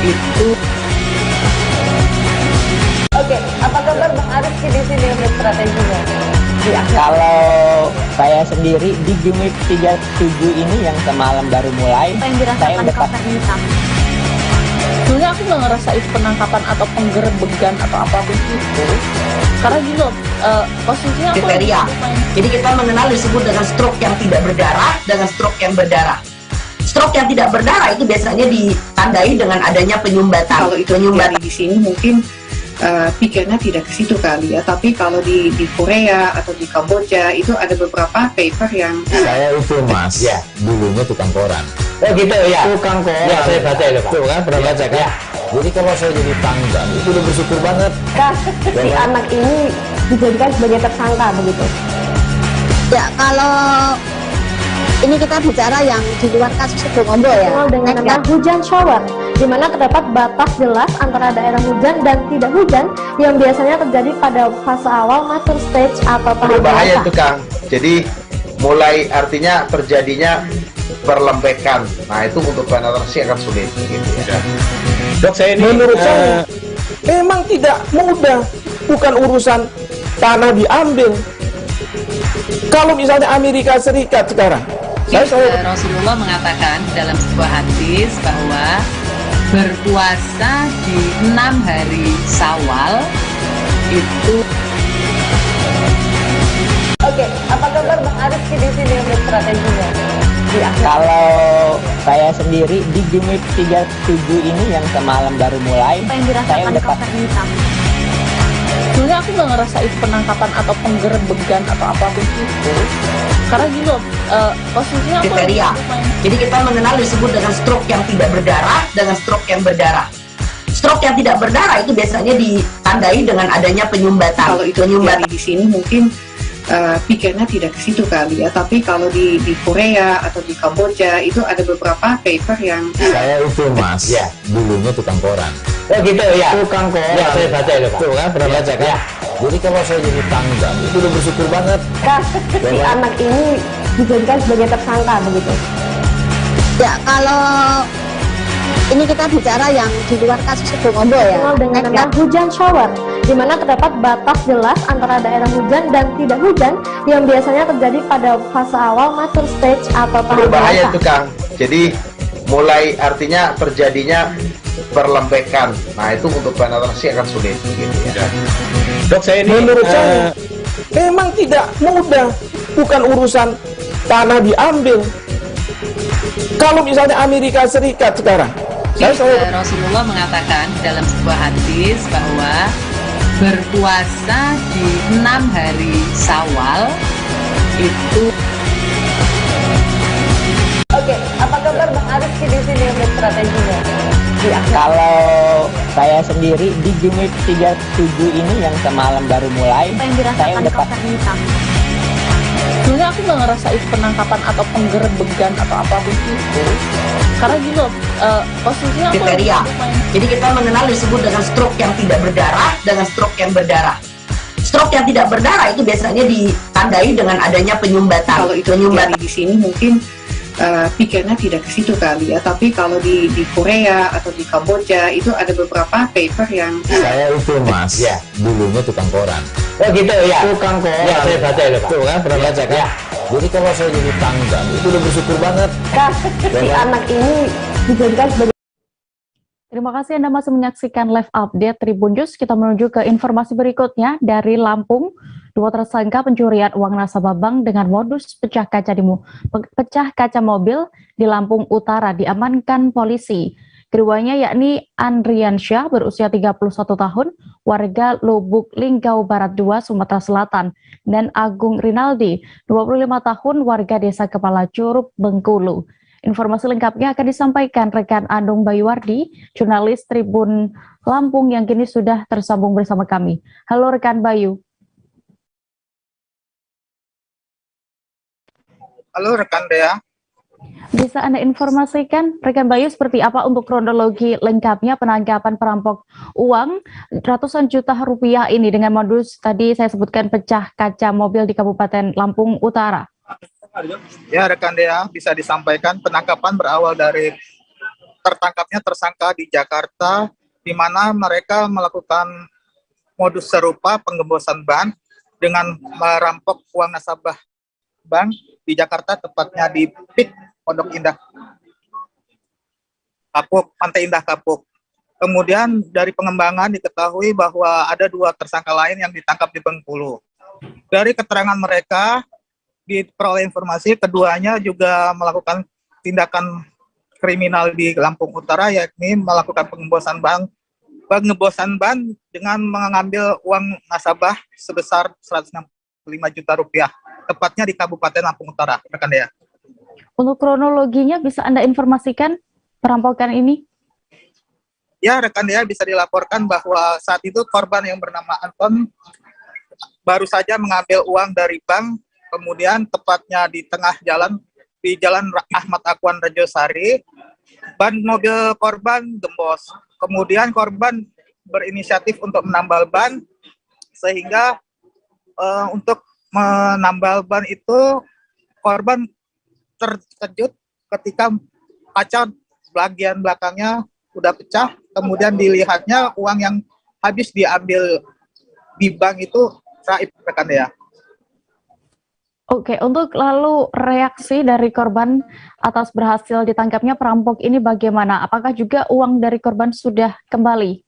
itu. Oke, apa kabar Bang Arief di sini untuk strateginya? Ya. Kalau saya sendiri di Gimik 37 ini yang semalam baru mulai, saya udah hitam. Sebenarnya aku nggak ngerasa itu penangkapan atau penggerebegan atau apapun itu, karena gini loh, posisinya kriteria. Jadi kita mengenal disebut dengan stroke yang tidak berdarah dengan stroke yang berdarah. Stroke yang tidak berdarah itu biasanya ditandai dengan adanya penyumbatan. Kalau itu penyumbatan di sini mungkin pikirnya tidak ke situ kali ya, tapi kalau di Korea atau di Kamboja itu ada beberapa paper yang saya itu mas, ya dulunya tukang koran. Oh gitu ya, Tukang koran. Ya, saya baca itu Pak. Tuh kan, pernah baca kan? Ya. Jadi kalau saya jadi tanggal itu udah bersyukur banget. Si anak ini dijadikan sebagai tersangka begitu. Ya, kalau ini kita bicara yang di luar kasus Situbondo ya. Dengan nama hujan shower, di mana terdapat batas jelas antara daerah hujan dan tidak hujan yang biasanya terjadi pada fase awal mature stage atau tahap berbahaya itu Kang. Jadi mulai artinya terjadinya berlembekan. Nah itu untuk penetrasi akan sulit gitu ya. Dok, saya ini menurut saya memang tidak mudah, bukan urusan tanah diambil. Kalau misalnya Amerika Serikat sekarang, Rasulullah mengatakan dalam sebuah hadis bahwa berpuasa di 6 hari Syawal itu. Oke, apa kabar Bang Arif di sini untuk strateginya? Kalau saya sendiri di Jumit 37 ini yang semalam baru mulai, Apa yang saya dirasakan udah Kak Fernita? Sebenarnya aku nggak ngerasain penangkapan atau penggerebegan atau apapun itu. Karena gini loh, posisinya aku Kriteria. Jadi kita mengenal disebut dengan stroke yang tidak berdarah dengan stroke yang berdarah. Stroke yang tidak berdarah itu biasanya ditandai dengan adanya penyumbatan. Kalau itu terjadi di sini mungkin pikirnya tidak ke situ kali ya, tapi kalau di Korea atau di Kamboja itu ada beberapa paper yang Saya itu Mas, ya, dulunya tukang koran. Oh gitu ya. Tukang koran. Ya, saya baca itu Pak. Tuh kan, pernah baca kan? Ya. Jadi kalau saya jadi tanggal, itu udah bersyukur banget. si anak ini dijadikan sebagai tersangka begitu. Ya, kalau ini kita bicara yang di luar kasus Ibu Ngombo ya. Dengan nama hujan shower, di mana terdapat batas jelas antara daerah hujan dan tidak hujan yang biasanya terjadi pada fase awal master stage atau tahap Berbahaya dewasa. itu Kang. Jadi mulai artinya terjadinya berlembekan. Nah itu untuk penetrasi akan sulit gitu ya. Dok, saya ini menurut saya memang tidak mudah, bukan urusan tanah diambil. Kalau misalnya Amerika Serikat sekarang, Rasulullah mengatakan dalam sebuah hadis bahwa berpuasa di 6 hari Syawal itu. Oke, apa kabar Bang Arif di sini untuk strateginya? Kalau saya sendiri di Jumit 37 ini yang semalam baru mulai, Apa yang saya dirasakan udah Kak Fernita? Sebenarnya aku nggak ngerasain penangkapan atau penggerebegan atau apapun itu. Karena gini loh, posisinya aku Kriteria. Jadi kita mengenal disebut dengan stroke yang tidak berdarah dengan stroke yang berdarah. Stroke yang tidak berdarah itu biasanya ditandai dengan adanya penyumbatan. kalau itu terjadi di sini mungkin pikirnya tidak ke situ kali ya, tapi kalau di Korea atau di Kamboja itu ada beberapa paper yang Saya itu Mas, ya, dulunya tukang koran. Oh gitu ya. Tukang koran. Ya, saya baca itu Pak. Tuh kan, pernah baca kan? Ya. Jadi kalau saya jadi tanggal, itu udah bersyukur banget. si anak ini dijadikan sebagai. Terima kasih Anda masih menyaksikan live update Tribun News. Kita menuju ke informasi berikutnya dari Lampung. Dua tersangka pencurian uang nasabah bank dengan modus pecah kaca mobil di Lampung Utara diamankan polisi. Keduanya yakni Andriansyah berusia 31 tahun, warga Lubuk Linggau Barat 2, Sumatera Selatan, dan Agung Rinaldi, 25 tahun, warga Desa Kepala Curup, Bengkulu. Informasi lengkapnya akan disampaikan rekan Andung Bayuwardi, jurnalis Tribun Lampung yang kini sudah tersambung bersama kami. Halo rekan Bayu. Halo rekan Dea. Bisa Anda informasikan rekan Bayu seperti apa untuk kronologi lengkapnya penangkapan perampok uang ratusan juta rupiah ini dengan modus tadi saya sebutkan pecah kaca mobil di Kabupaten Lampung Utara? Ya rekan Dea, bisa disampaikan penangkapan berawal dari tertangkapnya tersangka di Jakarta, di mana mereka melakukan modus serupa penggembosan bank dengan merampok uang nasabah bank di Jakarta, tepatnya di PIK Pondok Indah Kapuk, Pantai Indah Kapuk. Kemudian dari pengembangan diketahui bahwa ada dua tersangka lain yang ditangkap di Bengkulu. Dari keterangan mereka, diperoleh informasi keduanya juga melakukan tindakan kriminal di Lampung Utara, yakni melakukan penggembosan bank dengan mengambil uang nasabah sebesar 165 juta rupiah, tepatnya di Kabupaten Lampung Utara, rekan Dea. Untuk kronologinya bisa Anda informasikan perampokan ini? Ya, rekan Dea, bisa dilaporkan bahwa saat itu korban yang bernama Anton baru saja mengambil uang dari bank. Kemudian tepatnya di tengah jalan, di Jalan Ahmad Akwan Rejosari, ban mobil korban gembos. Kemudian korban berinisiatif untuk menambal ban, sehingga untuk menambal ban itu korban terkejut ketika kaca bagian belakangnya udah pecah, kemudian dilihatnya uang yang habis diambil di bank itu raib, rekan ya. Oke, untuk lalu reaksi dari korban atas berhasil ditangkapnya perampok ini bagaimana? Apakah juga uang dari korban sudah kembali?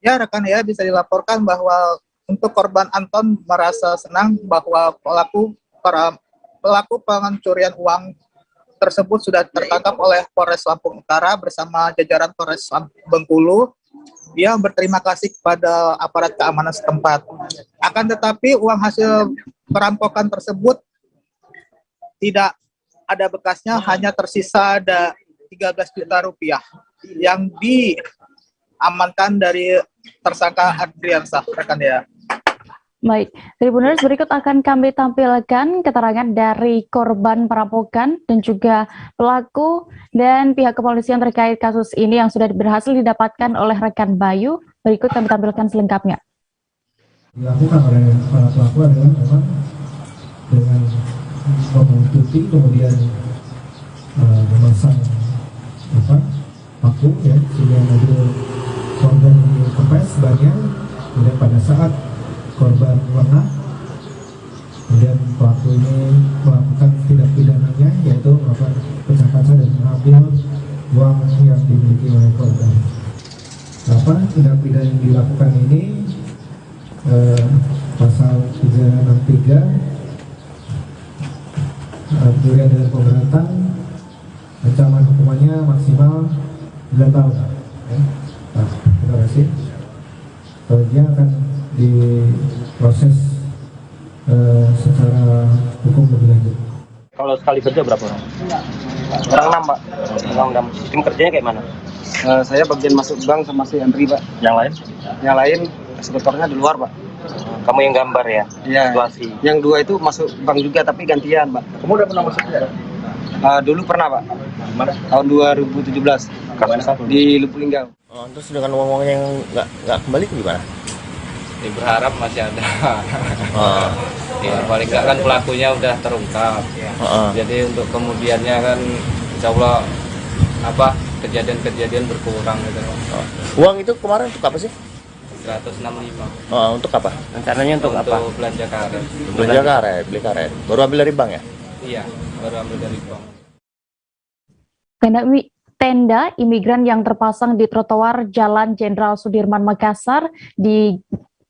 Ya rekan ya, bisa dilaporkan bahwa untuk korban Anton merasa senang bahwa pelaku pencurian uang tersebut sudah tertangkap oleh Polres Lampung Utara bersama jajaran Polres Bengkulu. Dia berterima kasih kepada aparat keamanan setempat. Akan tetapi uang hasil perampokan tersebut tidak ada bekasnya, hanya tersisa ada 13 juta rupiah yang diamankan dari tersangka Adriansyah, rekan ya. Baik, Tribuners, berikut akan kami tampilkan keterangan dari korban perampokan dan juga pelaku dan pihak kepolisian terkait kasus ini yang sudah berhasil didapatkan oleh rekan Bayu. Berikut kami tampilkan selengkapnya. Dilakukan oleh para pelaku adalah memang dengan mengikuti, kemudian memasang paku ya, sehingga mobil korban dikempes banyak, kemudian pada saat korban lengah, kemudian pelaku ini melakukan tindak pidananya, yaitu melakukan pecah kaca dan mengambil uang yang dimiliki oleh korban. Tindak pidana yang dilakukan ini pasal 363 pencurian dengan pemberatan, ancaman hukumannya maksimal 9 tahun. Nah, terima kasih. Selanjutnya akan diproses secara hukum lebih lanjut. Kalau sekali kerja berapa orang? Orang 6, Pak. Orang 6. Sistem kerjanya kayak mana? Saya bagian masuk bank sama si Andri, Pak. Yang lain? Yang lain eksekutornya di luar, Pak. Kamu yang gambar ya? Iya. Situasi. Yang 2 itu masuk bank juga tapi gantian, Pak. Kamu udah pernah masuk ya? Dulu pernah, Pak. Mana? Tahun 2017. Di Lubuk Linggau. Oh, terus dengan uang-uang yang nggak kembali gimana? Ya, berharap masih ada. Ya, paling nggak kan pelakunya udah terungkap. Jadi untuk kemudiannya kan insya Allah kejadian-kejadian berkurang gitu. Uang itu kemarin untuk apa sih? 165. Untuk apa? Rencananya untuk apa? Untuk belanja karet. Belanja karet, beli karet. Baru ambil dari bank ya? Iya, baru ambil dari bank. Tenda imigran yang terpasang di trotoar Jalan Jenderal Sudirman Makassar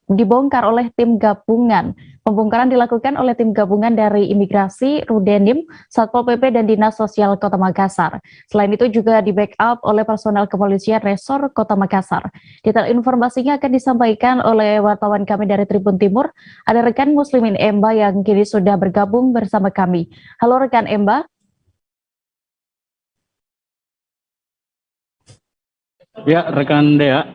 dibongkar oleh tim gabungan. Pembongkaran dilakukan oleh tim gabungan dari Imigrasi, Rudenim, Satpol PP, dan Dinas Sosial Kota Makassar. Selain itu juga di-backup oleh personel kepolisian Resor Kota Makassar. Detail informasinya akan disampaikan oleh wartawan kami dari Tribun Timur. Ada rekan Muslimin Emba yang kini sudah bergabung bersama kami. Halo rekan Emba. Ya, rekan Dea.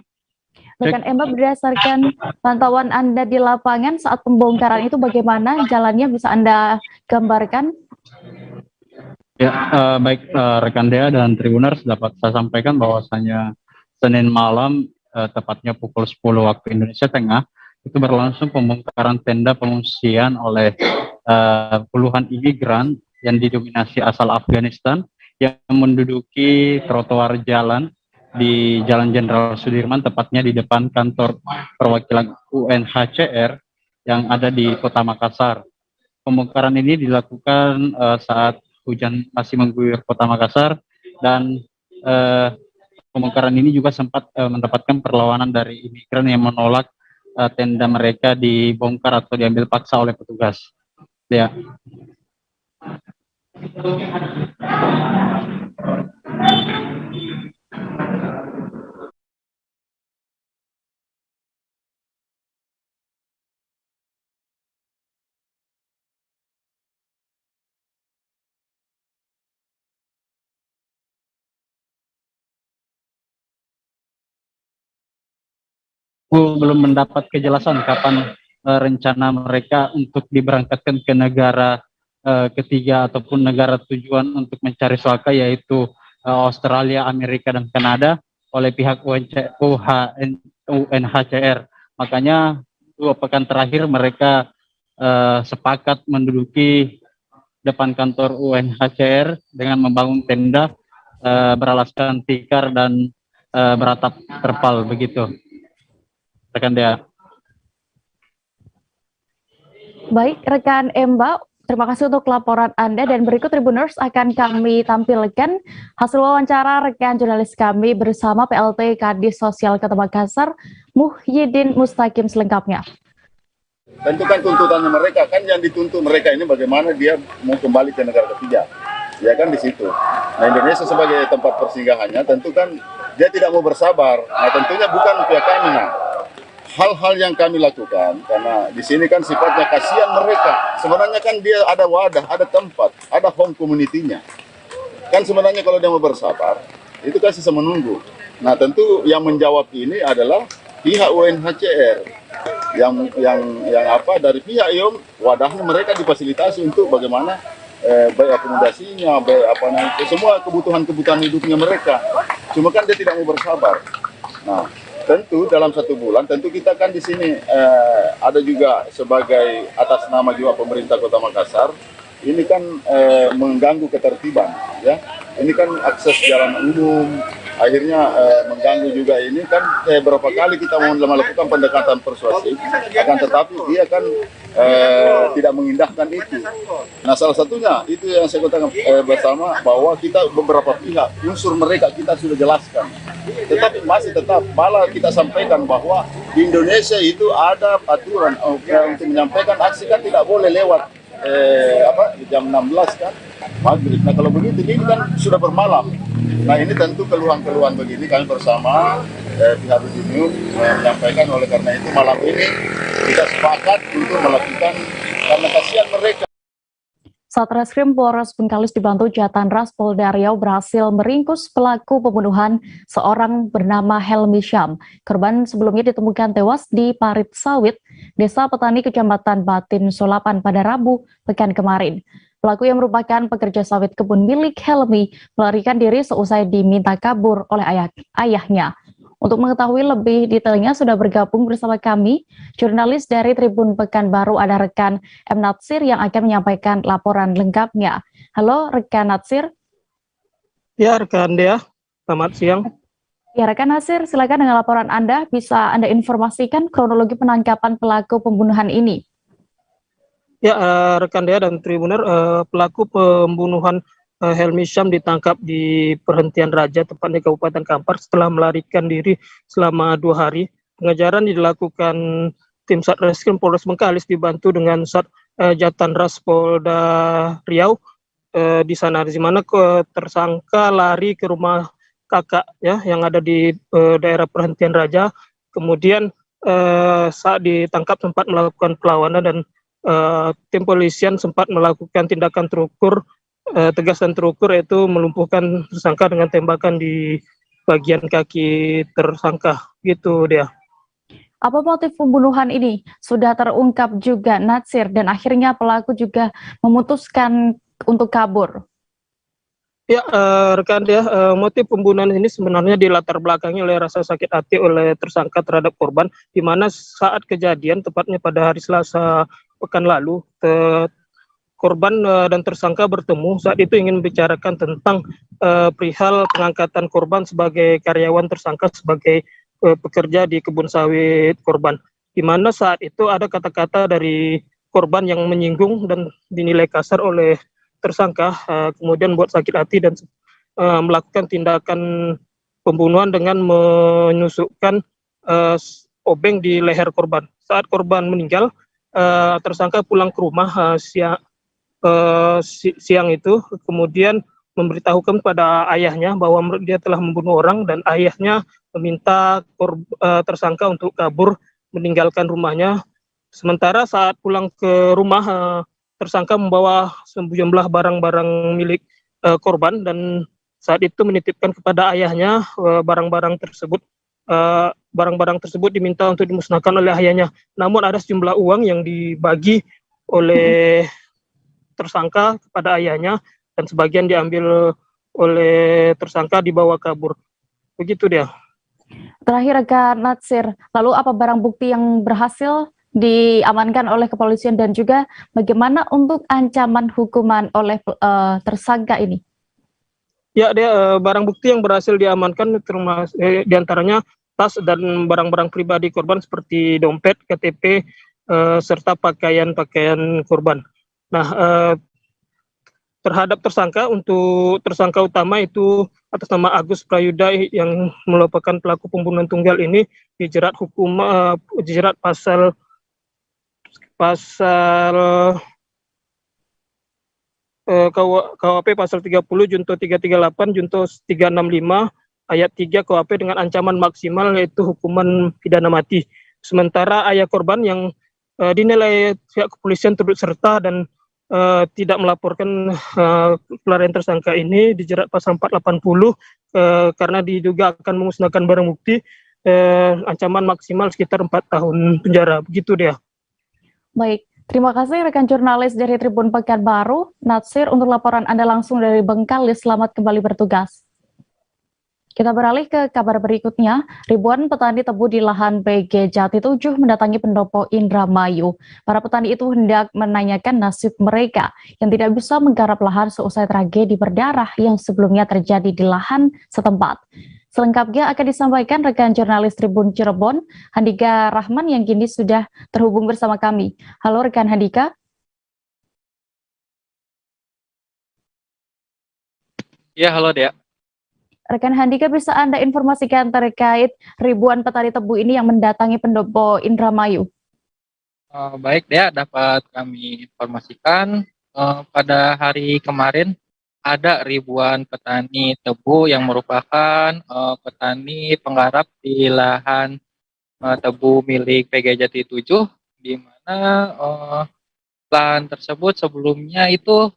Rekan Emba, berdasarkan pantauan Anda di lapangan saat pembongkaran itu bagaimana jalannya, bisa Anda gambarkan? Ya, baik rekan Dea dan Tribuners, dapat saya sampaikan bahwasanya Senin malam, tepatnya pukul 10 waktu Indonesia Tengah, itu berlangsung pembongkaran tenda pengungsian oleh puluhan imigran yang didominasi asal Afghanistan yang menduduki trotoar jalan di Jalan Jenderal Sudirman, tepatnya di depan kantor perwakilan UNHCR yang ada di Kota Makassar. Pembongkaran ini dilakukan saat hujan masih mengguyur Kota Makassar, dan pembongkaran ini juga sempat mendapatkan perlawanan dari imigran yang menolak tenda mereka dibongkar atau diambil paksa oleh petugas. Ya. Belum mendapat kejelasan kapan rencana mereka untuk diberangkatkan ke negara ketiga ataupun negara tujuan untuk mencari suaka, yaitu Australia, Amerika, dan Kanada oleh pihak UNHCR. Makanya 2 pekan terakhir mereka sepakat menduduki depan kantor UNHCR dengan membangun tenda beralaskan tikar dan beratap terpal begitu. Rekan Dea. Baik, rekan Emba, terima kasih untuk laporan Anda dan berikut Tribuners akan kami tampilkan hasil wawancara rekan jurnalis kami bersama PLT Kadis Sosial Kota Makassar, Muhyiddin Mustaqim selengkapnya. Tentu kan tuntutannya mereka, kan yang dituntut mereka ini bagaimana dia mau kembali ke negara ketiga. Ya kan di situ. Nah, Indonesia sebagai tempat persinggahannya tentu kan dia tidak mau bersabar. Nah, tentunya bukan pihak kami. Nah, hal-hal yang kami lakukan karena di sini kan sifatnya kasihan mereka. Sebenarnya kan dia ada wadah, ada tempat, ada home community-nya. Kan sebenarnya kalau dia mau bersabar, itu kan sisa menunggu. Nah, tentu yang menjawab ini adalah pihak UNHCR yang apa dari pihak IOM, wadahnya mereka difasilitasi untuk bagaimana baik akomodasinya, baik apa namanya, semua kebutuhan hidupnya mereka. Cuma kan dia tidak mau bersabar. Nah, tentu dalam 1 bulan, tentu kita kan di sini ada juga sebagai atas nama juga pemerintah Kota Makassar, ini kan mengganggu ketertiban, ya. Ini kan akses jalan umum, akhirnya mengganggu juga ini kan beberapa kali kita mau melakukan pendekatan persuasif, akan tetapi dia kan tidak mengindahkan itu. Nah, salah satunya itu yang saya katakan bersama bahwa kita beberapa pihak unsur mereka kita sudah jelaskan, tetapi masih tetap malah kita sampaikan bahwa di Indonesia itu ada aturan untuk menyampaikan aksi kan tidak boleh lewat jam 16 kan maghrib. Nah, kalau begitu ini kan sudah bermalam. Nah, ini tentu keluhan-keluhan begini kami bersama pihak Rujunium menyampaikan, oleh karena itu malam ini kita sepakat untuk melakukan karena kasihan mereka. Satreskrim Polres Bengkalis dibantu Jatanras Polda Riau berhasil meringkus pelaku pembunuhan seorang bernama Helmi Syam. Korban sebelumnya ditemukan tewas di Parit Sawit, Desa Petani, Kecamatan Batin Solapan pada Rabu pekan kemarin. Pelaku yang merupakan pekerja sawit kebun milik Helmi melarikan diri seusai diminta kabur oleh ayahnya. Untuk mengetahui lebih detailnya sudah bergabung bersama kami jurnalis dari Tribun Pekanbaru, ada rekan M. Natsir yang akan menyampaikan laporan lengkapnya. Halo rekan Natsir. Ya rekan Dea, selamat siang. Ya rekan Natsir, silakan dengan laporan Anda, bisa Anda informasikan kronologi penangkapan pelaku pembunuhan ini. Ya rekan Dea dan Tribuner, pelaku pembunuhan Helmi Syam ditangkap di perhentian Raja tepatnya Kabupaten Kampar setelah melarikan diri selama 2 hari. Pengejaran dilakukan tim Satreskrim Polres Bengkalis dibantu dengan Jatanras Polda Riau di sana, di mana tersangka lari ke rumah kakak ya yang ada di daerah perhentian Raja. Kemudian saat ditangkap sempat melakukan perlawanan dan tim polisian sempat melakukan tindakan tegas dan terukur, yaitu melumpuhkan tersangka dengan tembakan di bagian kaki tersangka. Gitu dia. Apa motif pembunuhan ini? Sudah terungkap juga Natsir dan akhirnya pelaku juga memutuskan untuk kabur. Ya rekan dia, motif pembunuhan ini sebenarnya dilatar belakangi oleh rasa sakit hati oleh tersangka terhadap korban, di mana saat kejadian tepatnya pada hari Selasa pekan lalu korban dan tersangka bertemu. Saat itu ingin membicarakan tentang perihal pengangkatan korban sebagai karyawan tersangka sebagai pekerja di kebun sawit korban, di mana saat itu ada kata-kata dari korban yang menyinggung dan dinilai kasar oleh tersangka, kemudian buat sakit hati dan melakukan tindakan pembunuhan dengan menusukkan obeng di leher korban. Saat korban meninggal, tersangka pulang ke rumah siang itu, kemudian memberitahukan pada ayahnya bahwa dia telah membunuh orang, dan ayahnya meminta tersangka untuk kabur meninggalkan rumahnya. Sementara saat pulang ke rumah, tersangka membawa sejumlah barang-barang milik korban, dan saat itu menitipkan kepada ayahnya barang-barang tersebut diminta untuk dimusnahkan oleh ayahnya. Namun ada sejumlah uang yang dibagi oleh tersangka kepada ayahnya, dan sebagian diambil oleh tersangka dibawa kabur. Begitu dia. Terakhir rekan Natsir, lalu apa barang bukti yang berhasil diamankan oleh kepolisian dan juga bagaimana untuk ancaman hukuman oleh tersangka ini? Ya, dia barang bukti yang berhasil diamankan termasuk diantaranya tas dan barang-barang pribadi korban seperti dompet, KTP, serta pakaian-pakaian korban. Nah, terhadap tersangka, untuk tersangka utama itu atas nama Agus Prayuda yang merupakan pelaku pembunuhan tunggal ini dijerat dijerat pasal KUHP pasal 30 junto 338 junto 365 ayat 3 KUHP dengan ancaman maksimal yaitu hukuman pidana mati. Sementara ayah korban yang dinilai pihak kepolisian turut serta dan tidak melaporkan pelarian tersangka ini dijerat pasal 480 karena diduga akan memusnahkan barang bukti, ancaman maksimal sekitar 4 tahun penjara. Begitu dia. Baik, terima kasih rekan jurnalis dari Tribun Pekanbaru, Natsir, untuk laporan Anda langsung dari Bengkalis. Selamat kembali bertugas. Kita beralih ke kabar berikutnya. Ribuan petani tebu di lahan PG Jati 7 mendatangi pendopo Indramayu. Para petani itu hendak menanyakan nasib mereka yang tidak bisa menggarap lahan seusai tragedi berdarah yang sebelumnya terjadi di lahan setempat. Selengkapnya akan disampaikan rekan jurnalis Tribun Cirebon, Handika Rahman, yang kini sudah terhubung bersama kami. Halo rekan Handika. Ya, halo Dea. Rekan Handika, bisa Anda informasikan terkait ribuan petani tebu ini yang mendatangi pendopo Indramayu? Baik Dea, dapat kami informasikan pada hari kemarin ada ribuan petani tebu yang merupakan petani penggarap di lahan tebu milik PG Jati 7, di mana lahan tersebut sebelumnya itu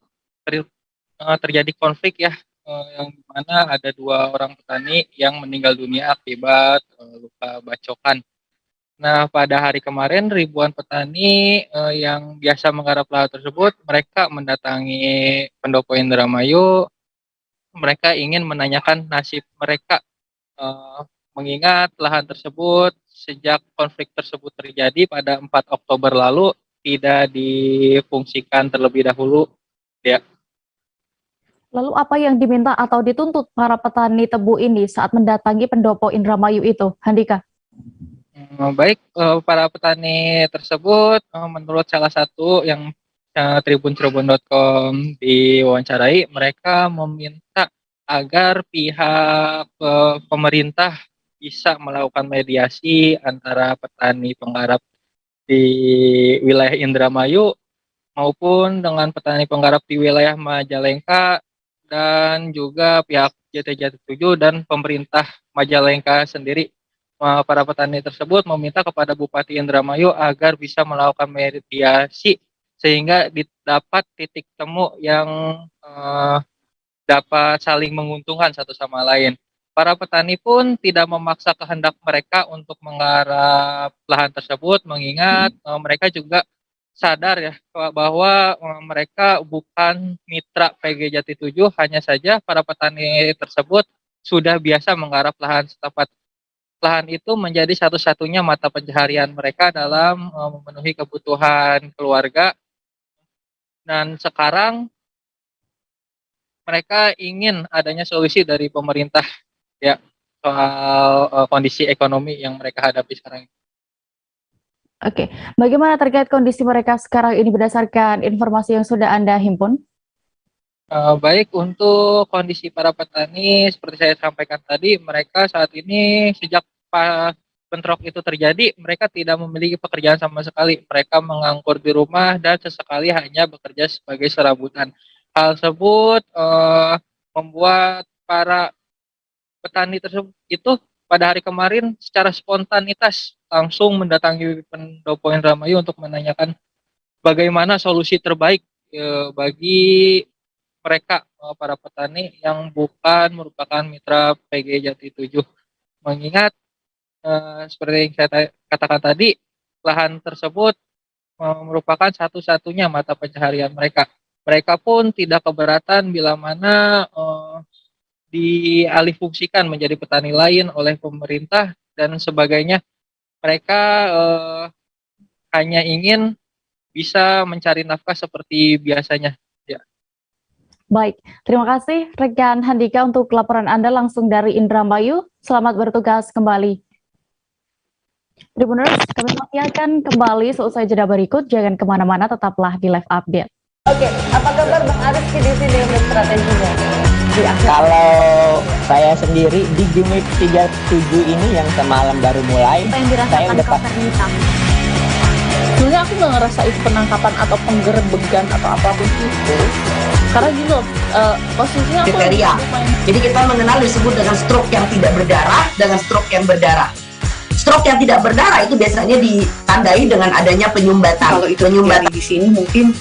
terjadi konflik ya, yang dimana ada 2 orang petani yang meninggal dunia akibat luka bacokan. Nah, pada hari kemarin ribuan petani yang biasa menggarap lahan tersebut, mereka mendatangi pendopo Indramayu. Mereka ingin menanyakan nasib mereka, mengingat lahan tersebut sejak konflik tersebut terjadi pada 4 Oktober lalu tidak difungsikan terlebih dahulu, ya. Lalu apa yang diminta atau dituntut para petani tebu ini saat mendatangi pendopo Indramayu itu, Handika? Baik, para petani tersebut menurut salah satu yang tribuncirebon.com diwawancarai, mereka meminta agar pihak pemerintah bisa melakukan mediasi antara petani penggarap di wilayah Indramayu maupun dengan petani penggarap di wilayah Majalengka, dan juga pihak Jati 7 dan pemerintah Majalengka sendiri. Para petani tersebut meminta kepada Bupati Indramayu agar bisa melakukan mediasi sehingga didapat titik temu yang dapat saling menguntungkan satu sama lain. Para petani pun tidak memaksa kehendak mereka untuk menggarap lahan tersebut, mengingat mereka juga sadar ya bahwa mereka bukan mitra PG Jati 7, hanya saja para petani tersebut sudah biasa menggarap lahan setempat. Lahan itu menjadi satu-satunya mata pencaharian mereka dalam memenuhi kebutuhan keluarga, dan sekarang mereka ingin adanya solusi dari pemerintah ya soal kondisi ekonomi yang mereka hadapi sekarang. Oke, bagaimana terkait kondisi mereka sekarang ini berdasarkan informasi yang sudah Anda himpun? Baik, untuk kondisi para petani seperti saya sampaikan tadi, mereka saat ini sejak bentrok itu terjadi, mereka tidak memiliki pekerjaan sama sekali. Mereka menganggur di rumah dan sesekali hanya bekerja sebagai serabutan. Hal tersebut membuat para petani tersebut itu pada hari kemarin secara spontanitas langsung mendatangi pendopo Indramayu untuk menanyakan bagaimana solusi terbaik bagi mereka, para petani yang bukan merupakan mitra PG Jati 7. Mengingat seperti yang saya katakan tadi, lahan tersebut merupakan satu-satunya mata pencaharian mereka. Mereka pun tidak keberatan bila mana dialihfungsikan menjadi petani lain oleh pemerintah dan sebagainya. Mereka hanya ingin bisa mencari nafkah seperti biasanya. Ya. Baik, terima kasih rekan Handika untuk laporan Anda langsung dari Indramayu. Selamat bertugas kembali. Tribuners, kami masih akan kembali seusai jeda berikut. Jangan kemana-mana, tetaplah di Live Update. Oke, apa kabar Bang Arifki di sini untuk strateginya? Kalau saya sendiri di Game Week 37 ini yang semalam baru mulai, saya udah sebenarnya aku nggak ngerasa itu penangkapan atau penggerebegan atau apapun itu. Karena gini loh, posisinya aku kriteria. Jadi kita mengenal disebut dengan stroke yang tidak berdarah dengan stroke yang berdarah. Stroke yang tidak berdarah itu biasanya ditandai dengan adanya penyumbatan. Kalau itu penyumbatan di sini mungkin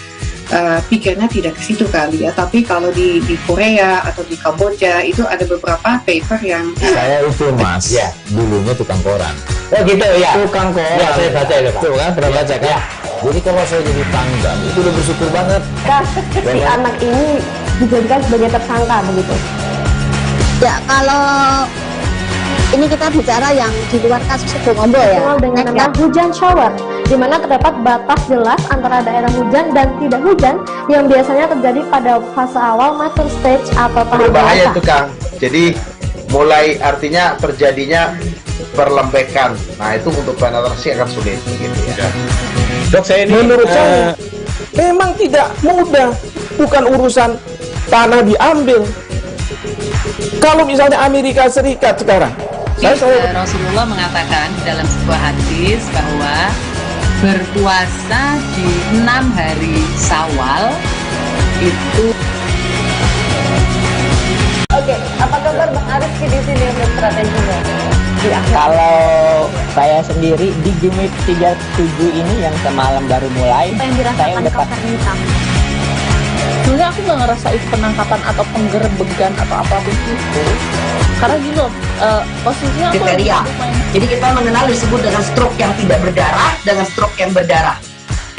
pikirnya tidak ke situ kali ya, tapi kalau di Korea atau di Kamboja itu ada beberapa paper yang saya itu mas, ya dulunya tukang koran. Oh gitu ya, tukang koran. Ya saya baca itu pak. Tuh kan pernah baca kan? Ya. Jadi kalau saya jadi tanggal itu udah bersyukur banget. Si anak ini dijadikan sebagai tersangka begitu. Ya kalau ini kita bicara yang di luar kasus Sebongombo ya. Dikenal dengan nama hujan shower, di mana terdapat batas jelas antara daerah hujan dan tidak hujan yang biasanya terjadi pada fase awal mature stage atau tahap berbahaya itu Kang. Jadi mulai artinya terjadinya perlembekan. Nah itu untuk penetrasi akan sulit gitu ya. Dok saya ini menurut saya memang tidak mudah, bukan urusan tanah diambil. Kalau misalnya Amerika Serikat sekarang, Rasulullah mengatakan dalam sebuah hadis bahwa berpuasa di 6 hari Syawal itu. Oke, apa kabar Bang Arifki di sini untuk strateginya? Kalau saya sendiri di Game Week 37 ini yang semalam baru mulai, saya udah sebenarnya aku nggak ngerasa itu penangkapan atau penggerebegan atau apapun itu. Karena gini loh, posisinya kriteria. Jadi kita mengenal disebut dengan stroke yang tidak berdarah dengan stroke yang berdarah.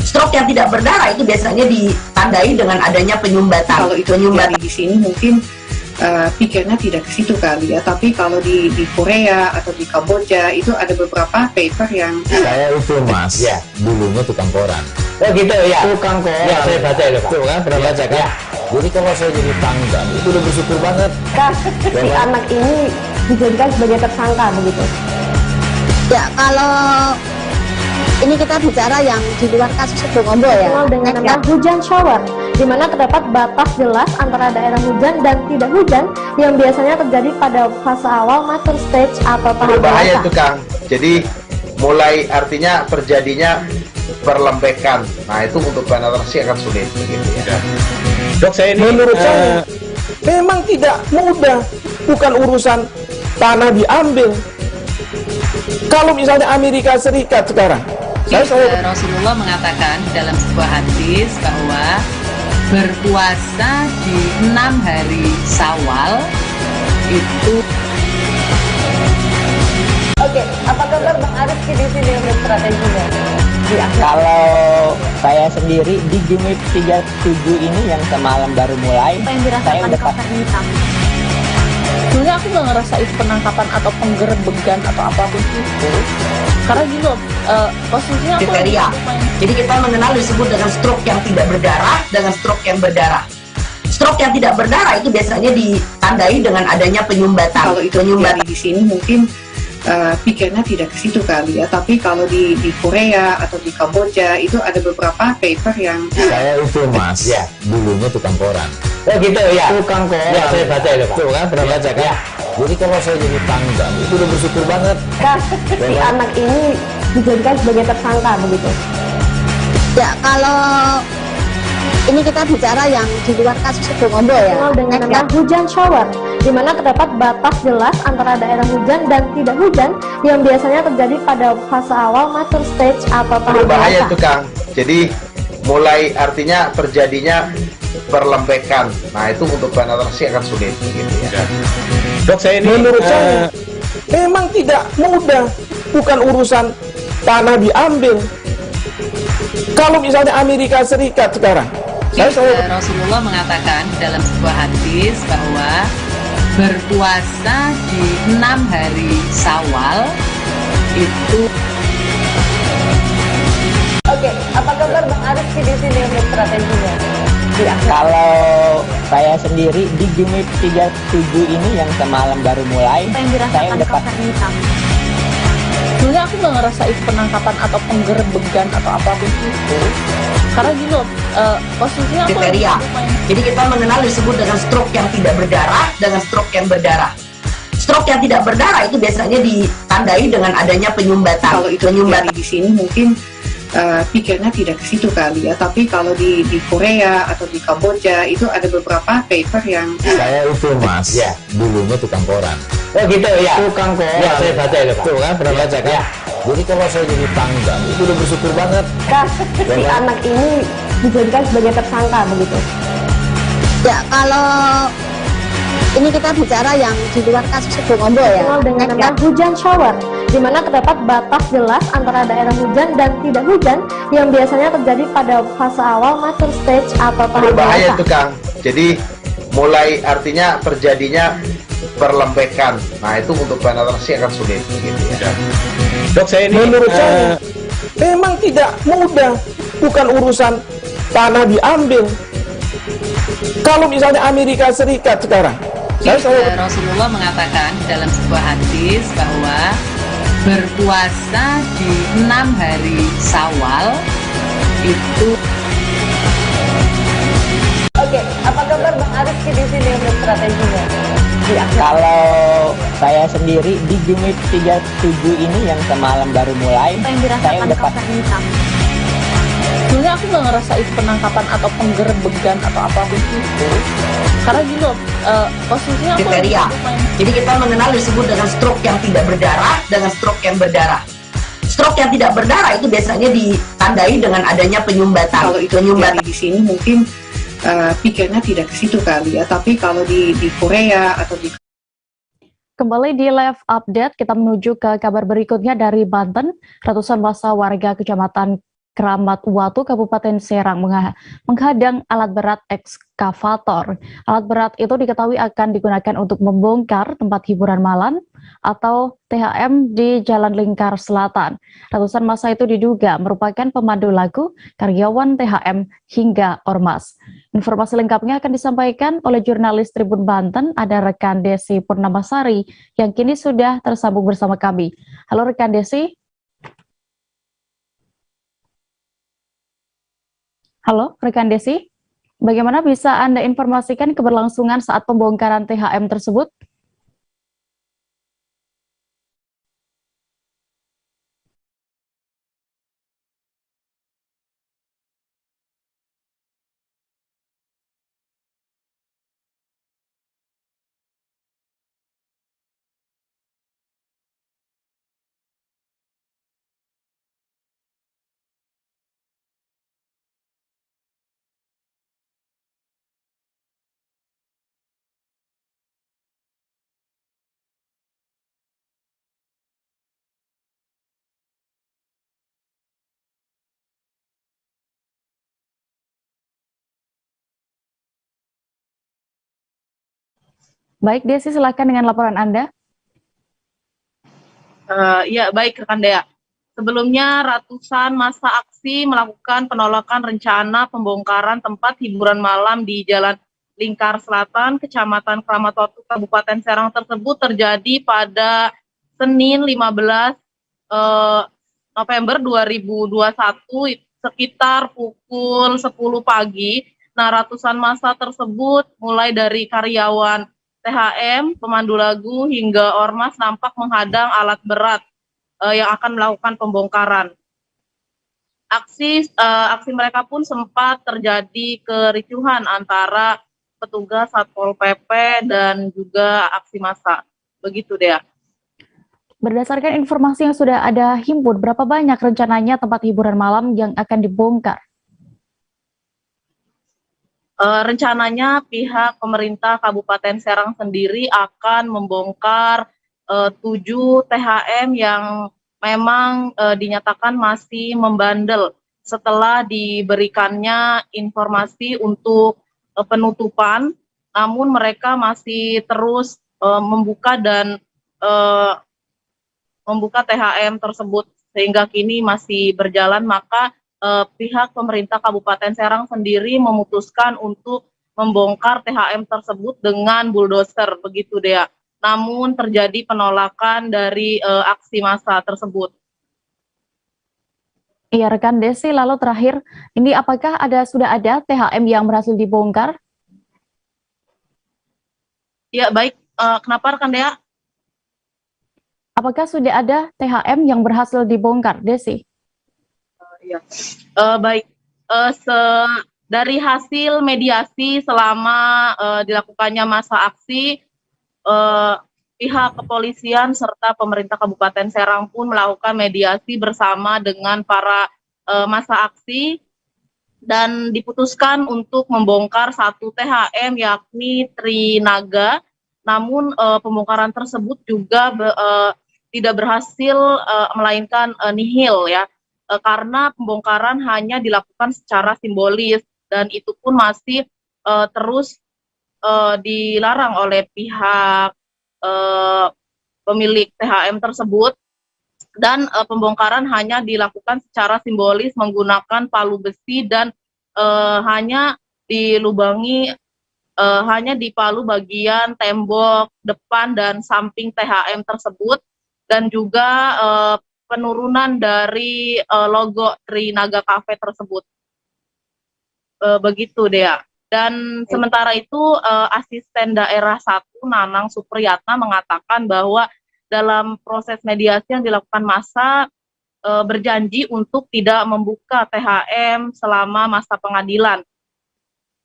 Stroke yang tidak berdarah itu biasanya ditandai dengan adanya penyumbatan. Kalau itu penyumbatan di sini mungkin pikirnya tidak ke situ kali ya, tapi kalau di Korea atau di Kamboja itu ada beberapa paper yang saya itu mas, ya dulunya tukang koran. Oh gitu ya, tukang koran. Ya saya baca itu pak. Tuh kan pernah baca kan? Ya. Jadi kalau saya jadi tanggal itu udah bersyukur banget. Si anak ini dijadikan sebagai tersangka begitu. Ya kalau ini kita bicara yang di luar kasus Sebongombo ya. Dikenal dengan nama hujan shower, di mana terdapat batas jelas antara daerah hujan dan tidak hujan yang biasanya terjadi pada fase awal mature stage atau tahap berbahaya itu Kang. Jadi mulai artinya terjadinya perlembekan. Nah itu untuk penetrasi akan sulit gitu ya. Dok saya ini menurut saya memang tidak mudah, bukan urusan tanah diambil. Kalau misalnya Amerika Serikat sekarang, Rasulullah mengatakan dalam sebuah hadis bahwa berpuasa di 6 hari Syawal itu. Oke, apa kabar Bang Arifki di sini untuk strateginya? Kalau saya sendiri di Game Week 37 ini yang semalam baru mulai, saya udah sebenarnya aku nggak ngerasa itu penangkapan atau penggerebegan atau apapun itu. Karena gini loh, posisinya kriteria. Jadi kita mengenal disebut dengan stroke yang tidak berdarah dengan stroke yang berdarah. Stroke yang tidak berdarah itu biasanya ditandai dengan adanya penyumbatan. Kalau itu penyumbatan di sini mungkin pikirnya tidak ke situ kali ya, tapi kalau di Korea atau di Kamboja itu ada beberapa paper yang saya itu mas, ya dulunya tukang koran. Oh gitu ya, tukang koran. Ya saya baca itu pak. Tuh kan pernah baca kan? Ya. Jadi kalau saya jadi tanggal itu udah bersyukur banget. Si anak ini dijadikan sebagai tersangka begitu. Ya kalau ini kita bicara yang di luar kasus Sebongombo ya. Dikenal dengan nama hujan shower, di mana terdapat batas jelas antara daerah hujan dan tidak hujan yang biasanya terjadi pada fase awal mature stage atau tahap berbahaya itu Kang. Jadi mulai artinya terjadinya perlembekan. Nah itu untuk penetrasi akan sulit gitu ya. Dok saya ini menurut saya memang tidak mudah, bukan urusan tanah diambil. Kalau misalnya Amerika Serikat sekarang, Rasulullah mengatakan dalam sebuah hadis bahwa berpuasa di 6 hari Syawal itu. Oke, apa kabar Bang Aris di sini untuk strateginya? Kalau saya sendiri di game 37 ini yang semalam baru mulai, saya udah pasti. Sebenarnya aku nggak ngerasa itu penangkapan atau penggerbegan atau apapun itu, karena gini loh, posisinya aku kriteria. Jadi kita mengenal disebut dengan stroke yang tidak berdarah dengan stroke yang berdarah. Stroke yang tidak berdarah itu biasanya ditandai dengan adanya penyumbatan. Kalau itu terjadi di sini mungkin pikirnya tidak ke situ kali ya, tapi kalau di Korea atau di Kamboja itu ada beberapa paper yang saya itu mas ya dulunya tukang koran. Oh gitu ya, tukang koran ya, saya baca itu tuh kan, pernah baca kan ya. Jadi kalau saya jadi pangdam itu udah bersyukur banget si anak ini dijadikan sebagai tersangka begitu. Ya kalau ini kita bicara yang di luar kasus Bongombo ya. Dengan nama hujan shower, di mana terdapat batas jelas antara daerah hujan dan tidak hujan yang biasanya terjadi pada fase awal mature stage atau tahap berbahaya dewasa. itu Kang. Jadi mulai artinya terjadinya perlembekan. Nah itu untuk penetrasi akan sulit gitu ya. Dok, saya ini menurut saya memang tidak mudah, bukan urusan tanah diambil. Kalau misalnya Amerika Serikat sekarang, Rasulullah mengatakan dalam sebuah hadis bahwa berpuasa di 6 hari Syawal itu. Oke, apa kabar Bang Aris di sini untuk strateginya? Kalau saya sendiri di game 37 ini yang semalam baru mulai, saya udah pasti. Sebenarnya aku nggak ngerasa itu penangkapan atau penggerbegan atau apapun itu, karena gini loh, posisinya aku kriteria. Jadi kita mengenal disebut dengan stroke yang tidak berdarah dengan stroke yang berdarah. Stroke yang tidak berdarah itu biasanya ditandai dengan adanya penyumbatan. Kalau itu terjadi di sini mungkin pikirnya tidak ke situ kali ya, tapi kalau di Korea atau di Kembali di live update, kita menuju ke kabar berikutnya dari Banten. Ratusan massa warga Kecamatan Keramat Watu, Kabupaten Serang menghadang alat berat ekskavator. Alat berat itu diketahui akan digunakan untuk membongkar tempat hiburan malam atau THM di Jalan Lingkar Selatan. Ratusan massa itu diduga merupakan pemandu lagu, karyawan THM, hingga ormas. Informasi lengkapnya akan disampaikan oleh jurnalis Tribun Banten, ada rekan Desi Purnamasari yang kini sudah tersambung bersama kami. Halo rekan Desi. Halo, rekan Desi. Bagaimana bisa Anda informasikan keberlangsungan saat pembongkaran THM tersebut? Baik, Desi, silakan dengan laporan Anda. Ya, baik rekan Dea. Sebelumnya ratusan massa aksi melakukan penolakan rencana pembongkaran tempat hiburan malam di Jalan Lingkar Selatan, Kecamatan Keramat Watu, Kabupaten Serang tersebut terjadi pada Senin 15 November 2021 sekitar pukul 10 pagi. Nah, ratusan massa tersebut mulai dari karyawan THM, pemandu lagu, hingga ormas nampak menghadang alat berat yang akan melakukan pembongkaran. Aksi mereka pun sempat terjadi kericuhan antara petugas Satpol PP dan juga aksi massa. Begitu Dea. Berdasarkan informasi yang sudah ada himpun, berapa banyak rencananya tempat hiburan malam yang akan dibongkar? Rencananya pihak pemerintah Kabupaten Serang sendiri akan membongkar 7 THM yang memang dinyatakan masih membandel setelah diberikannya informasi untuk penutupan, namun mereka masih terus membuka dan membuka THM tersebut sehingga kini masih berjalan. Maka pihak pemerintah Kabupaten Serang sendiri memutuskan untuk membongkar THM tersebut dengan bulldozer, begitu Dea. Namun terjadi penolakan dari aksi massa tersebut. Iya rekan Desi, lalu terakhir, ini apakah sudah ada THM yang berhasil dibongkar? Ya baik, kenapa rekan Dea? Apakah sudah ada THM yang berhasil dibongkar, Desi? Ya, baik. Dari hasil mediasi selama dilakukannya masa aksi, pihak kepolisian serta pemerintah Kabupaten Serang pun melakukan mediasi bersama dengan para masa aksi dan diputuskan untuk membongkar satu THM yakni Trinaga. Namun pembongkaran tersebut juga tidak berhasil melainkan nihil ya, karena pembongkaran hanya dilakukan secara simbolis dan itu pun masih terus dilarang oleh pihak pemilik THM tersebut, dan pembongkaran hanya dilakukan secara simbolis menggunakan palu besi dan hanya dilubangi, hanya di palu bagian tembok depan dan samping THM tersebut, dan juga penurunan dari logo Trinaga Cafe tersebut. Begitu Dea. Dan sementara itu asisten daerah 1 Nanang Supriyatna mengatakan bahwa dalam proses mediasi yang dilakukan massa berjanji untuk tidak membuka THM selama masa pengadilan.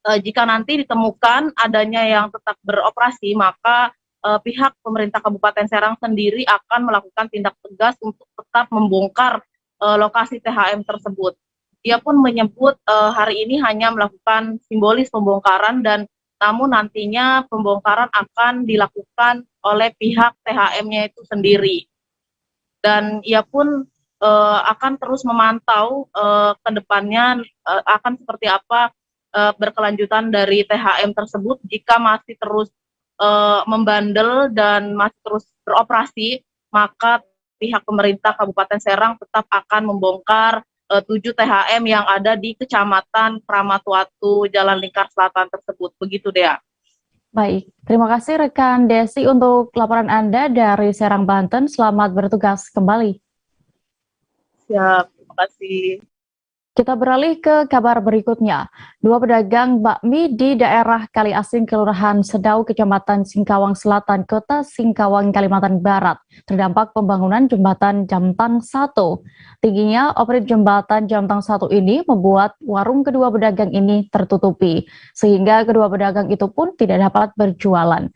Jika nanti ditemukan adanya yang tetap beroperasi, maka pihak pemerintah Kabupaten Serang sendiri akan melakukan tindak tegas untuk tetap membongkar lokasi THM tersebut. Dia pun menyebut hari ini hanya melakukan simbolis pembongkaran, dan namun nantinya pembongkaran akan dilakukan oleh pihak THM-nya itu sendiri. Dan ia pun akan terus memantau ke depannya akan seperti apa berkelanjutan dari THM tersebut. Jika masih terus membandel dan masih terus beroperasi, maka pihak pemerintah Kabupaten Serang tetap akan membongkar 7 THM yang ada di Kecamatan Kramatwatu, Jalan Lingkar Selatan tersebut. Begitu Dea. Baik, terima kasih rekan Desi untuk laporan Anda dari Serang, Banten. Selamat bertugas kembali. Siap, terima kasih. Kita beralih ke kabar berikutnya. 2 pedagang bakmi di daerah Kali Asing, Kelurahan Sedau, Kecamatan Singkawang Selatan, Kota Singkawang, Kalimantan Barat, terdampak pembangunan jembatan Jamtang 1. Tingginya operasi jembatan Jamtang 1 ini membuat warung kedua pedagang ini tertutupi, sehingga kedua pedagang itu pun tidak dapat berjualan.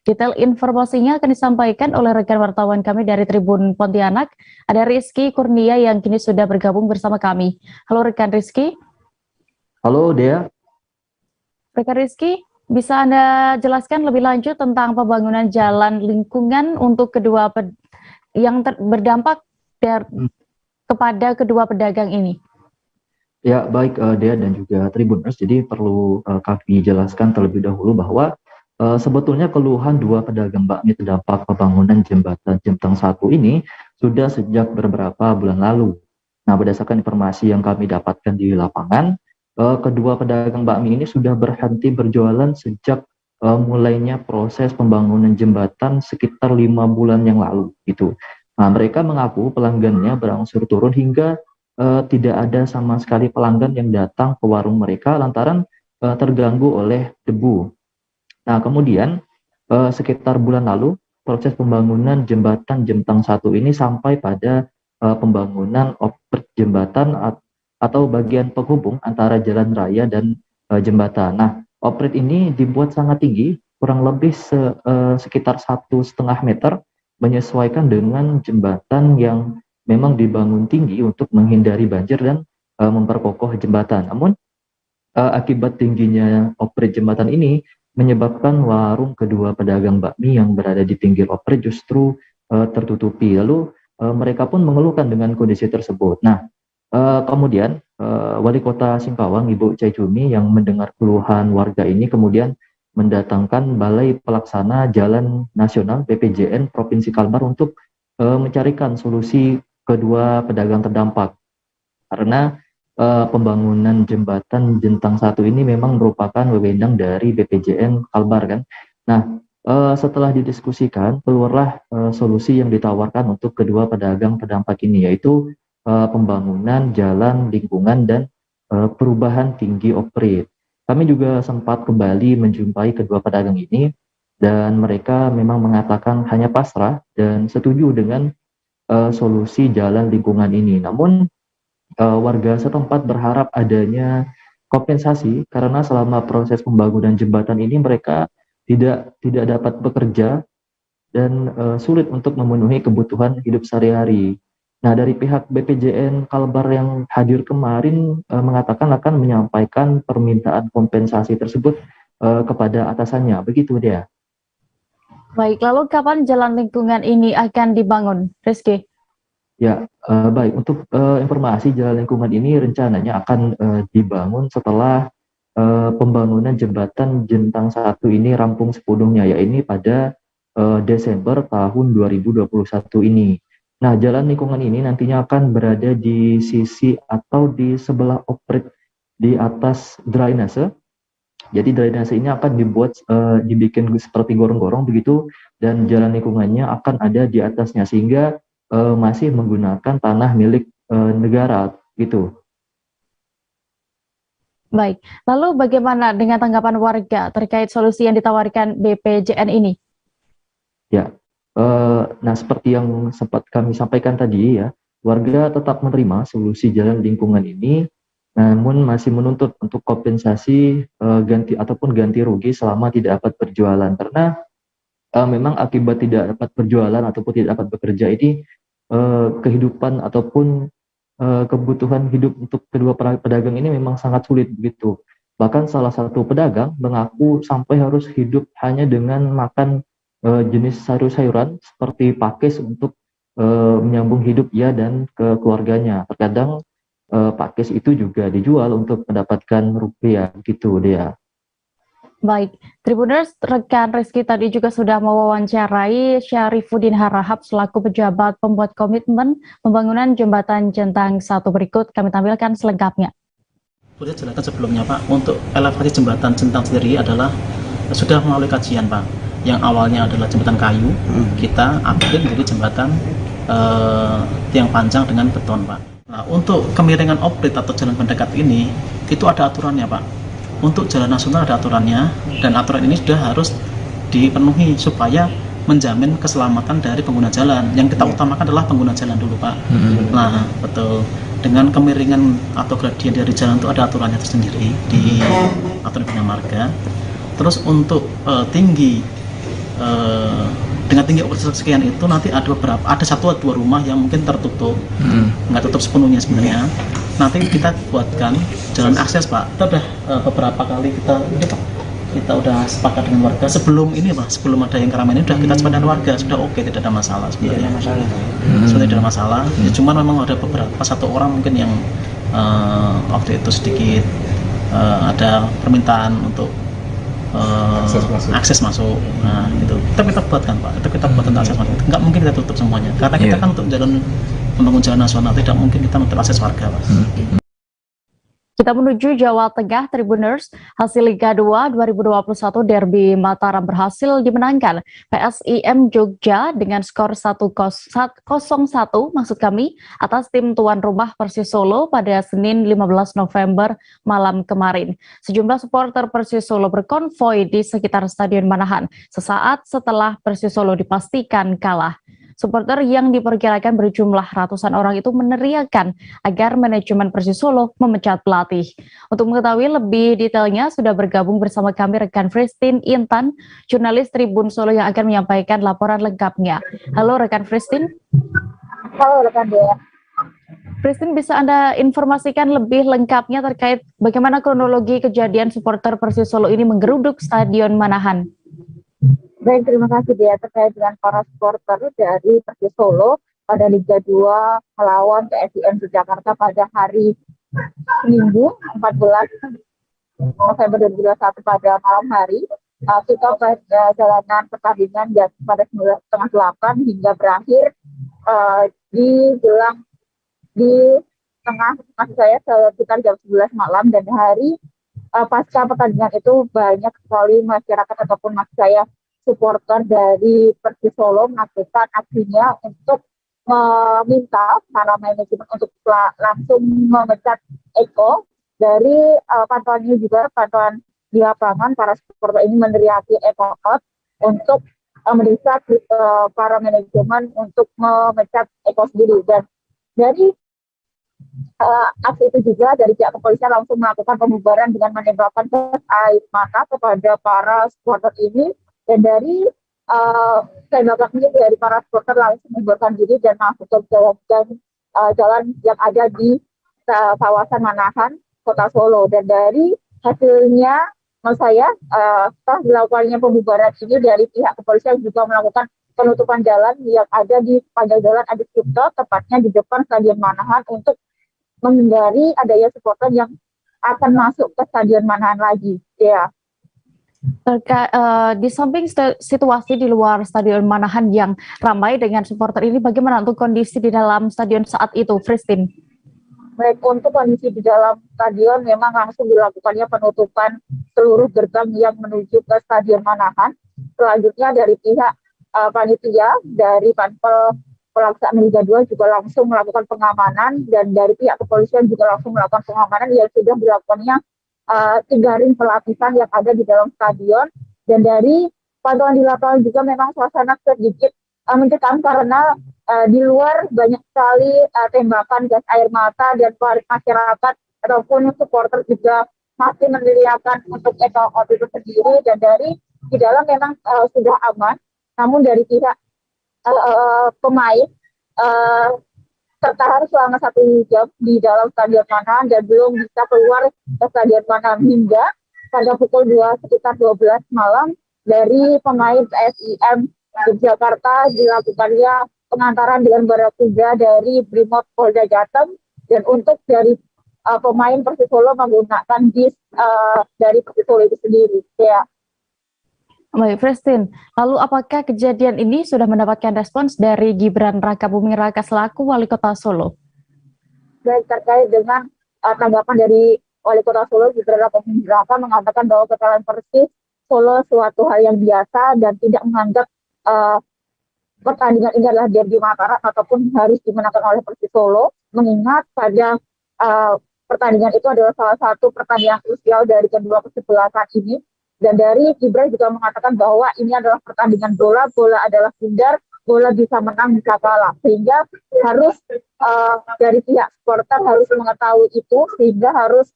Detail informasinya akan disampaikan oleh rekan wartawan kami dari Tribun Pontianak. Ada Rizky Kurnia yang kini sudah bergabung bersama kami. Halo rekan Rizky. Halo Dea. Rekan Rizky, bisa Anda jelaskan lebih lanjut tentang pembangunan jalan lingkungan untuk kedua yang berdampak kepada kedua pedagang ini? Ya baik Dea dan juga Tribuners, jadi perlu kami jelaskan terlebih dahulu bahwa sebetulnya keluhan 2 pedagang bakmi terdampak pembangunan jembatan Jamtang 1 ini sudah sejak beberapa bulan lalu. Nah, berdasarkan informasi yang kami dapatkan di lapangan, kedua pedagang bakmi ini sudah berhenti berjualan sejak mulainya proses pembangunan jembatan sekitar 5 bulan yang lalu. Gitu. Nah, mereka mengaku pelanggannya berangsur turun hingga tidak ada sama sekali pelanggan yang datang ke warung mereka lantaran terganggu oleh debu. Nah, kemudian sekitar bulan lalu proses pembangunan jembatan Jamtang 1 ini sampai pada pembangunan jembatan atau bagian penghubung antara jalan raya dan jembatan. Nah, oprit ini dibuat sangat tinggi, kurang lebih sekitar 1,5 meter, menyesuaikan dengan jembatan yang memang dibangun tinggi untuk menghindari banjir dan memperkokoh jembatan. Namun akibat tingginya oprit jembatan ini menyebabkan warung kedua pedagang bakmi yang berada di pinggir oprit justru tertutupi. Lalu mereka pun mengeluhkan dengan kondisi tersebut. Nah, kemudian Wali Kota Singkawang, Ibu Cai Cumi, yang mendengar keluhan warga ini kemudian mendatangkan Balai Pelaksana Jalan Nasional BPJN Provinsi Kalbar untuk mencarikan solusi kedua pedagang terdampak. Karena pembangunan jembatan Jentang 1 ini memang merupakan wewenang dari BPJN Kalbar kan. Nah, setelah didiskusikan, keluarlah solusi yang ditawarkan untuk kedua pedagang terdampak ini, yaitu pembangunan jalan lingkungan dan perubahan tinggi operate. Kami juga sempat kembali menjumpai kedua pedagang ini, dan mereka memang mengatakan hanya pasrah dan setuju dengan solusi jalan lingkungan ini. Namun warga setempat berharap adanya kompensasi karena selama proses pembangunan jembatan ini mereka tidak dapat bekerja dan sulit untuk memenuhi kebutuhan hidup sehari-hari. Nah, dari pihak BPJN Kalbar yang hadir kemarin mengatakan akan menyampaikan permintaan kompensasi tersebut kepada atasannya. Begitu dia. Baik, lalu kapan jalan lingkungan ini akan dibangun, Rizky? Ya, baik. Untuk informasi, jalan lingkungan ini rencananya akan dibangun setelah pembangunan jembatan Jentang 1 ini rampung sepenuhnya, yaitu pada Desember tahun 2021 ini. Nah, jalan lingkungan ini nantinya akan berada di sisi atau di sebelah operate di atas drainase. Jadi drainase ini akan dibikin seperti gorong-gorong begitu, dan jalan lingkungannya akan ada di atasnya sehingga masih menggunakan tanah milik negara gitu. Baik, lalu bagaimana dengan tanggapan warga terkait solusi yang ditawarkan BPJN ini? Ya, nah seperti yang sempat kami sampaikan tadi ya, warga tetap menerima solusi jalan lingkungan ini, namun masih menuntut untuk kompensasi ganti rugi selama tidak dapat berjualan, karena memang akibat tidak dapat berjualan ataupun tidak dapat bekerja ini kehidupan ataupun kebutuhan hidup untuk kedua pedagang ini memang sangat sulit begitu. Bahkan salah satu pedagang mengaku sampai harus hidup hanya dengan makan jenis sayur-sayuran seperti pakis untuk menyambung hidup ia dan ke keluarganya. Terkadang pakis itu juga dijual untuk mendapatkan rupiah gitu dia. Baik, Tribuners, rekan Rizky tadi juga sudah mewawancarai Syarifuddin Harahap selaku pejabat pembuat komitmen pembangunan jembatan Jentang 1. Berikut kami tampilkan selengkapnya. Sudah jelaskan sebelumnya Pak, untuk elevasi jembatan Jentang sendiri adalah sudah melalui kajian Pak, yang awalnya adalah jembatan kayu, kita upgrade menjadi jembatan tiang panjang dengan beton Pak. Nah, untuk kemiringan operate atau jalan pendekat ini, itu ada aturannya Pak. Untuk jalan nasional ada aturannya, dan aturan ini sudah harus dipenuhi supaya menjamin keselamatan dari pengguna jalan. Yang kita utamakan adalah pengguna jalan dulu Pak. Nah, betul. Dengan kemiringan atau gradien dari jalan itu ada aturannya tersendiri di aturan bina marga. Terus untuk tinggi dengan tinggi operasi sekian itu nanti ada satu atau dua rumah yang mungkin tertutup, nggak tutup sepenuhnya sebenarnya. Nanti kita buatkan jalan akses Pak. Kita udah beberapa kali kita udah sepakat dengan warga sebelum ini Pak, sebelum ada yang keramaian ini udah kita sepakat dengan warga, sudah oke, tidak ada masalah sebenarnya. Sebenarnya tidak ada masalah. Ya, cuman memang ada beberapa satu orang mungkin yang waktu itu sedikit ada permintaan untuk akses masuk. Nah, itu kita buatkan Pak. Itu kita buat tentang akses masuk. Nggak mungkin kita tutup semuanya. Karena kita kan untuk membangun jalan nasional, tidak mungkin kita menutup akses warga Pak. Kita menuju Jawa Tengah, Tribuners. Hasil Liga 2 2021 Derby Mataram berhasil dimenangkan PSIM Jogja dengan skor 1-0 maksud kami atas tim tuan rumah Persis Solo pada Senin 15 November malam kemarin. Sejumlah supporter Persis Solo berkonvoi di sekitar Stadion Manahan sesaat setelah Persis Solo dipastikan kalah. Supporter yang diperkirakan berjumlah ratusan orang itu meneriakan agar manajemen Persis Solo memecat pelatih. Untuk mengetahui lebih detailnya sudah bergabung bersama kami rekan Christine Intan, jurnalis Tribun Solo yang akan menyampaikan laporan lengkapnya. Halo rekan Christine. Halo rekan Dea. Christine, bisa Anda informasikan lebih lengkapnya terkait bagaimana kronologi kejadian supporter Persis Solo ini menggeruduk Stadion Manahan? Baik, terima kasih Dea. Terkait dengan para supporter dari Persis Solo pada Liga 2 melawan PSIM Jakarta pada hari Minggu 14 November 2021 pada malam hari. Kita pada jalanan pertandingan pada 9:30 hingga berakhir di setengah, maksud saya sekitar jam 11 malam, dan hari pasca pertandingan itu banyak sekali masyarakat ataupun maksud saya supporter dari Persis Solo melakukan aksinya untuk meminta para manajemen untuk langsung memecat Eko. Dari pantauannya juga, pantauan di lapangan, para supporter ini meneriaki Eko out untuk mendesak para manajemen untuk memecat Eko sendiri. Dan dari aksi itu juga dari pihak kepolisian langsung melakukan pembubaran dengan menembakkan gas air mata kepada para supporter ini, dan dari tembakan ini dari para supporter langsung membubarkan diri dan masuk ke jalan yang ada di kawasan Manahan, Kota Solo. Dan dari hasilnya, menurut saya setelah dilakukannya pembubaran ini, dari pihak kepolisian juga melakukan penutupan jalan yang ada di sepanjang jalan Adi Sucipto, tepatnya di depan Stadion Manahan, untuk menghindari adanya supporter yang akan masuk ke Stadion Manahan lagi. Ya. Di samping situasi di luar Stadion Manahan yang ramai dengan supporter ini, bagaimana untuk kondisi di dalam stadion saat itu, Christine? Baik, untuk kondisi di dalam stadion memang langsung dilakukannya penutupan seluruh gerbang yang menuju ke Stadion Manahan. Selanjutnya dari pihak panitia dari Panpel Pelaksanaan Liga 2 juga langsung melakukan pengamanan, dan dari pihak kepolisian juga langsung melakukan pengamanan yang sudah dilakukannya 3 ring pelapisan yang ada di dalam stadion. Dan dari pantauan di lapangan juga memang suasana sedikit mencekam karena di luar banyak sekali tembakan gas air mata, dan masyarakat ataupun supporter juga masih meneriakan untuk Eko out itu sendiri. Dan dari di dalam memang sudah aman, namun dari pihak pemain tertahan selama 1 jam di dalam Stadion Manahan dan belum bisa keluar ke Stadion Manahan hingga pada pukul 2 sekitar 12 malam. Dari pemain PSIM Yogyakarta dilakukannya pengantaran dengan barakuda dari Brimob Polda Jateng, dan untuk dari pemain Persis Solo menggunakan bis dari Persis Solo itu sendiri. Ya. Baik, Christine. Lalu apakah kejadian ini sudah mendapatkan respons dari Gibran Rakabuming Raka selaku Wali Kota Solo? Baik, terkait dengan tanggapan dari Wali Kota Solo, Gibran Rakabuming Raka mengatakan bahwa kekalahan Persis Solo suatu hal yang biasa dan tidak menganggap pertandingan ini adalah derby Mataram ataupun harus dimenangkan oleh Persis Solo, mengingat pada pertandingan itu adalah salah satu pertandingan krusial dari kedua kesebelasan ini. Dan dari Gibran juga mengatakan bahwa ini adalah pertandingan bola, bola adalah bundar, bola bisa menang bisa kalah, sehingga harus dari pihak supporter harus mengetahui itu, sehingga harus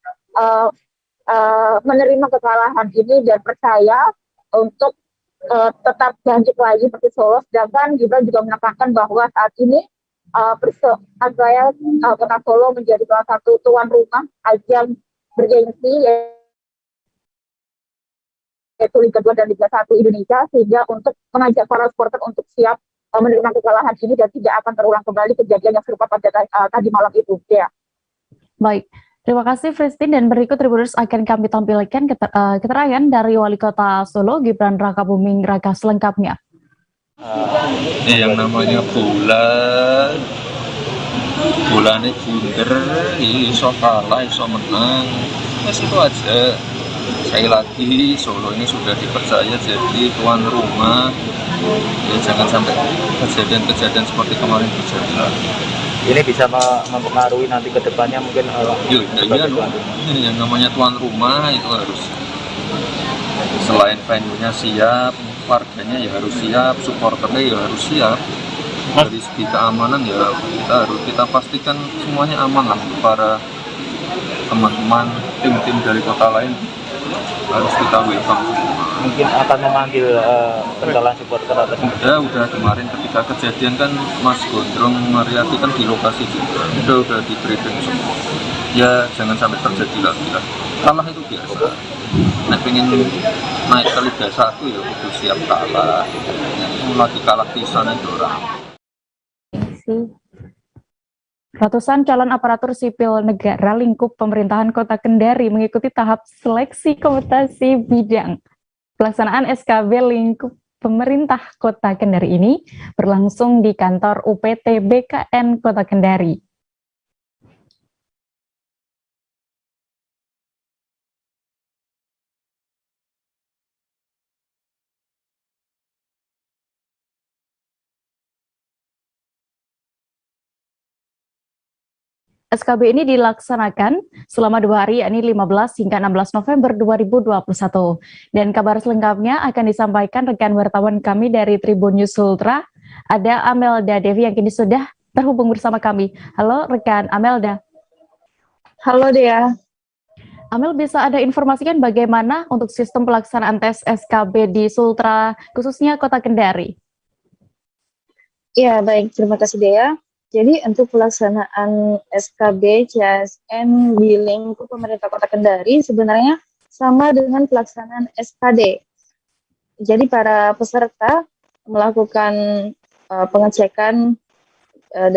menerima kekalahan ini dan percaya untuk tetap bangkit lagi Persis Solo. Sedangkan Gibran juga menekankan bahwa saat ini Kota Solo menjadi salah satu tuan rumah ajang bergengsi yaitu Liga 2 dan Liga 1 Indonesia, sehingga untuk mengajak para supporter untuk siap menerima kekalahan ini dan tidak akan terulang kembali kejadian yang serupa pada tadi malam itu. Ya. Baik, terima kasih Christine, dan berikut Tribuners akan kami tampilkan keterangan dari Wali Kota Solo Gibran Rakabuming Raka selengkapnya. Yang namanya bola ini bunder, iso kalah, iso menang, itu aja. Sekali lagi, Solo ini sudah dipercaya jadi tuan rumah. Ya, jangan sampai kejadian-kejadian seperti kemarin terjadi lagi. Ini bisa mempengaruhi nanti ke depannya mungkin yang namanya tuan rumah itu harus selain venue-nya siap, warganya ya harus siap, supporternya ya harus siap. Dari segi keamanan ya kita pastikan semuanya aman lah untuk para teman-teman tim-tim dari kota lain. Harus kita welcome. Mungkin akan memanggil pentolan supporter atau udah kemarin ketika kejadian kan Mas Gondrong Mariati kan di lokasi juga udah di briefing semua. Ya jangan sampai terjadi lagi lah. Kalah itu biasa. Nah pengen naik ke Liga 1 ya kudu siap kalah. Lagi kalah pisan itu orang. Ratusan calon aparatur sipil negara lingkup pemerintahan Kota Kendari mengikuti tahap seleksi kompetisi bidang. Pelaksanaan SKB lingkup pemerintah Kota Kendari ini berlangsung di kantor UPT BKN Kota Kendari. SKB ini dilaksanakan selama 2 hari, yakni 15 hingga 16 November 2021. Dan kabar selengkapnya akan disampaikan rekan wartawan kami dari Tribun News Ultra. Ada Amelda Devi yang kini sudah terhubung bersama kami. Halo rekan Amelda. Halo Dea. Amel, bisa ada informasikan bagaimana untuk sistem pelaksanaan tes SKB di Sultra, khususnya Kota Kendari? Ya, baik. Terima kasih Dea. Jadi untuk pelaksanaan SKB CASN di lingkup pemerintah Kota Kendari sebenarnya sama dengan pelaksanaan SKD. Jadi para peserta melakukan pengecekan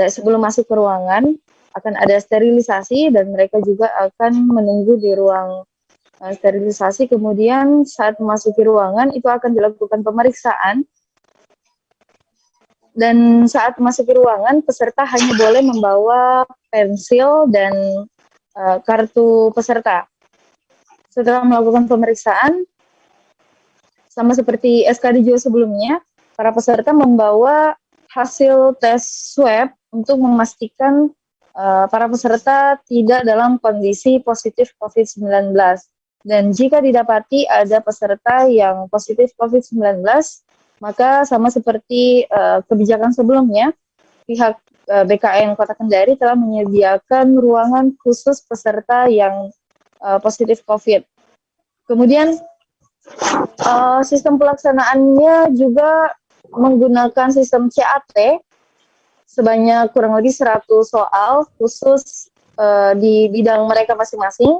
sebelum masuk ke ruangan, akan ada sterilisasi dan mereka juga akan menunggu di ruang sterilisasi. Kemudian saat memasuki ruangan itu akan dilakukan pemeriksaan. Dan saat masuk ke ruangan, peserta hanya boleh membawa pensil dan kartu peserta. Setelah melakukan pemeriksaan, sama seperti SKD juga sebelumnya, para peserta membawa hasil tes swab untuk memastikan para peserta tidak dalam kondisi positif COVID-19. Dan jika didapati ada peserta yang positif COVID-19, maka sama seperti kebijakan sebelumnya, pihak BKN Kota Kendari telah menyediakan ruangan khusus peserta yang positif COVID. Kemudian sistem pelaksanaannya juga menggunakan sistem CAT sebanyak kurang lebih 100 soal khusus di bidang mereka masing-masing.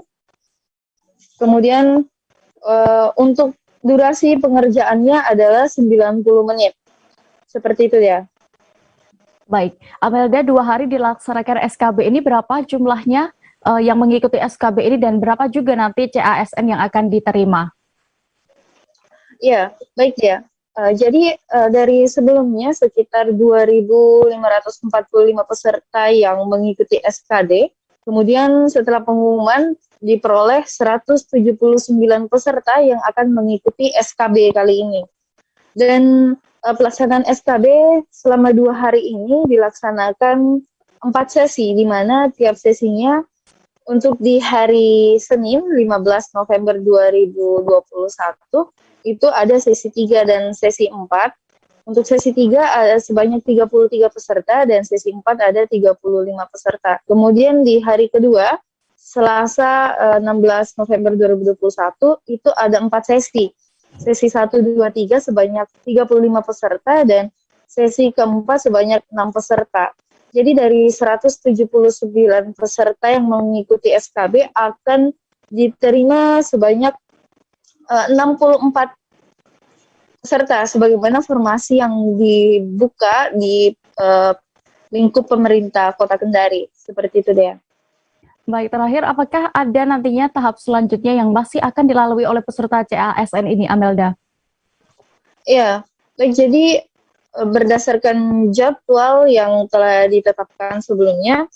Kemudian untuk durasi pengerjaannya adalah 90 menit. Seperti itu ya. Baik, Amelda, 2 hari dilaksanakan SKB ini berapa jumlahnya yang mengikuti SKB ini dan berapa juga nanti CASN yang akan diterima? Ya, baik ya. Jadi dari sebelumnya sekitar 2.545 peserta yang mengikuti SKD. Kemudian setelah pengumuman diperoleh 179 peserta yang akan mengikuti SKB kali ini. Dan pelaksanaan SKB selama 2 hari ini dilaksanakan 4 sesi, di mana tiap sesinya untuk di hari Senin 15 November 2021 itu ada sesi 3 dan sesi 4. Untuk sesi 3 ada sebanyak 33 peserta dan sesi 4 ada 35 peserta. Kemudian di hari kedua, Selasa 16 November 2021, itu ada 4 sesi. Sesi 1, 2, 3 sebanyak 35 peserta dan sesi keempat sebanyak 6 peserta. Jadi dari 179 peserta yang mengikuti SKB akan diterima sebanyak 64 peserta sebagaimana formasi yang dibuka di lingkup pemerintah Kota Kendari. Seperti itu deh. Baik, terakhir apakah ada nantinya tahap selanjutnya yang masih akan dilalui oleh peserta CASN ini, Amelda? Ya, baik, jadi berdasarkan jadwal yang telah ditetapkan sebelumnya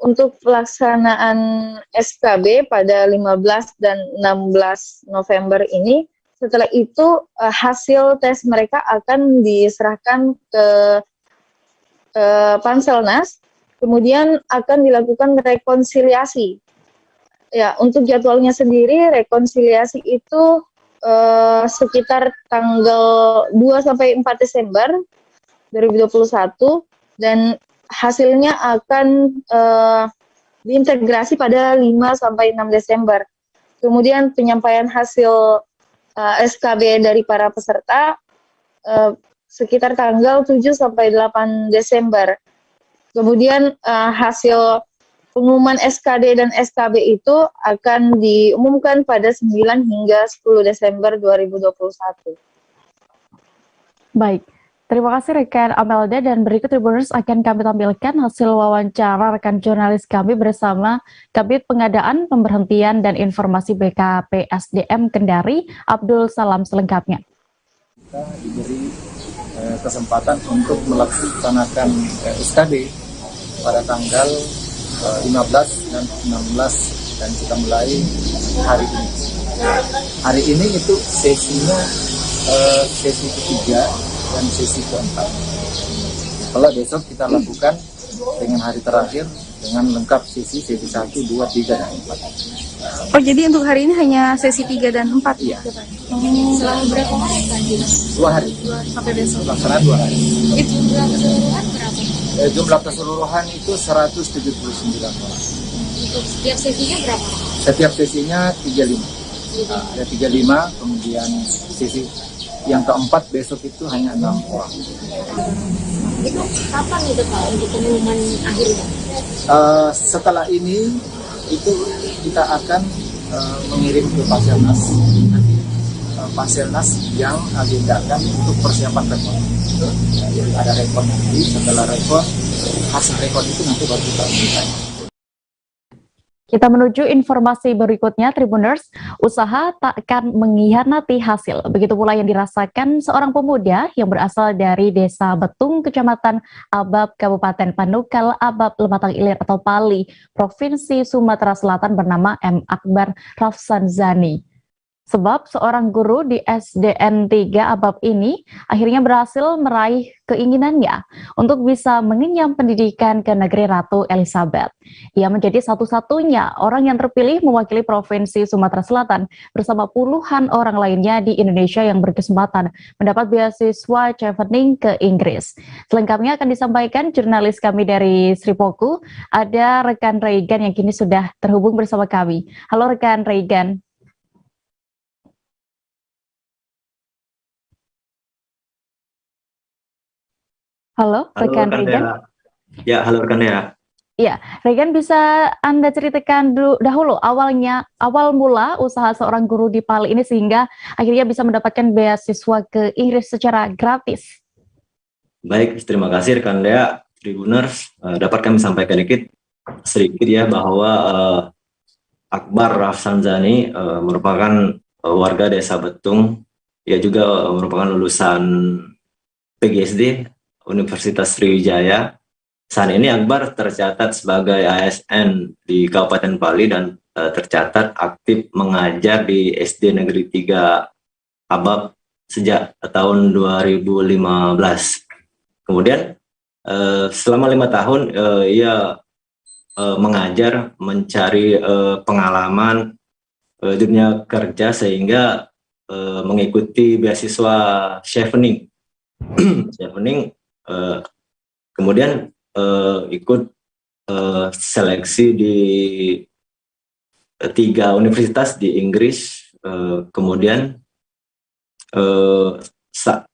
untuk pelaksanaan SKB pada 15 dan 16 November ini. Setelah itu hasil tes mereka akan diserahkan ke Panselnas, kemudian akan dilakukan rekonsiliasi. Ya, untuk jadwalnya sendiri rekonsiliasi itu sekitar tanggal 2-4 Desember 2021 dan hasilnya akan diintegrasi pada 5-6 Desember. Kemudian penyampaian hasil SKB dari para peserta sekitar tanggal 7-8 Desember. Kemudian hasil pengumuman SKD dan SKB itu akan diumumkan pada 9 hingga 10 Desember 2021. Baik, terima kasih rekan Amelda, dan berikut Tribuners akan kami tampilkan hasil wawancara rekan jurnalis kami bersama Kabid Pengadaan, Pemberhentian dan Informasi BKPSDM Kendari, Abdul Salam selengkapnya. Kita diberi kesempatan untuk melaksanakan SKD pada tanggal 15 dan 16 dan kita mulai hari ini. Hari ini itu sesinya sesi ketiga dan sesi keempat. Kalau besok kita lakukan dengan hari terakhir dengan lengkap sesi 1, 2, 3, dan 4. Oh, jadi untuk hari ini hanya sesi 3 dan 4? Iya. Selama berapa hari Pak? 2 hari. Sampai besok? Pelaksanaan 2 hari. Itu jumlah keseluruhan berapa? Jumlah keseluruhan itu 179 orang. Untuk setiap sesinya berapa? Setiap sesinya 35. Nah, ada 35, kemudian sesi yang keempat besok itu hanya 6 orang. Itu kapan itu Pak untuk pengumuman akhirnya? Setelah ini itu kita akan mengirim ke Paselnas. Nanti Paselnas yang agendakan untuk persiapan rekor. Jadi ada rekor nanti, setelah rekor, hasil rekor itu nanti baru kita umumkan. Kita menuju informasi berikutnya, Tribuners. Usaha tak akan mengkhianati hasil. Begitu pula yang dirasakan seorang pemuda yang berasal dari Desa Betung, Kecamatan Abab, Kabupaten Panukal, Abab, Lematang Ilir atau Pali, Provinsi Sumatera Selatan bernama M. Akbar Rafsanjani. Sebab seorang guru di SDN 3 Abab ini akhirnya berhasil meraih keinginannya untuk bisa mengenyam pendidikan ke negeri Ratu Elizabeth. Ia menjadi satu-satunya orang yang terpilih mewakili Provinsi Sumatera Selatan bersama puluhan orang lainnya di Indonesia yang berkesempatan mendapat beasiswa chevening ke Inggris. Selengkapnya akan disampaikan jurnalis kami dari Sripoku, ada rekan Regan yang kini sudah terhubung bersama kami. Halo rekan Regan. Halo, rekan Regan. Ya, halo rekan Dea. Ya, Regan bisa Anda ceritakan dahulu awal mula usaha seorang guru di Pali ini sehingga akhirnya bisa mendapatkan beasiswa ke Inggris secara gratis. Baik, terima kasih rekan Dea. Tribuners, dapat kami sampaikan sedikit ya bahwa Akbar Rafsanjani merupakan warga Desa Betung. Ia juga merupakan lulusan PGSD Universitas Sriwijaya. Saat ini Akbar tercatat sebagai ASN di Kabupaten Pali dan tercatat aktif mengajar di SD Negeri 3 Abab sejak tahun 2015. Kemudian selama 5 tahun ia mengajar, mencari pengalaman dunia kerja sehingga mengikuti beasiswa chevening. Chevening kemudian ikut seleksi di 3 universitas di Inggris, kemudian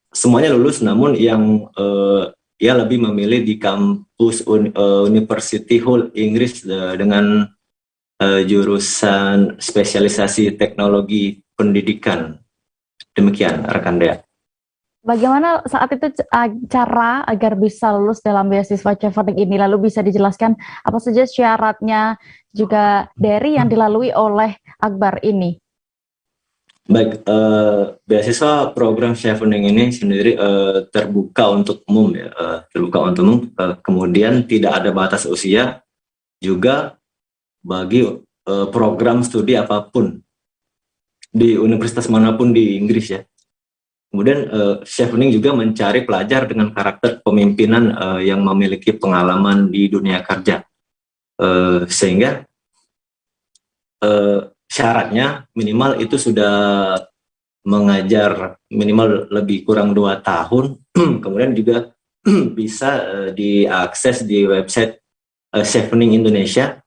semuanya lulus, namun yang ia lebih memilih di kampus University Hull Inggris dengan jurusan spesialisasi teknologi pendidikan. Demikian rekan Dea. Bagaimana saat itu cara agar bisa lulus dalam beasiswa chevening ini? Lalu bisa dijelaskan apa saja syaratnya juga dari yang dilalui oleh Akbar ini? Baik, beasiswa program chevening ini sendiri terbuka untuk umum ya, terbuka untuk umum. Kemudian tidak ada batas usia, juga bagi program studi apapun di universitas manapun di Inggris ya. Kemudian chevening juga mencari pelajar dengan karakter kepemimpinan yang memiliki pengalaman di dunia kerja, sehingga syaratnya minimal itu sudah mengajar minimal lebih kurang 2 tahun. Kemudian juga bisa diakses di website Chevening Indonesia.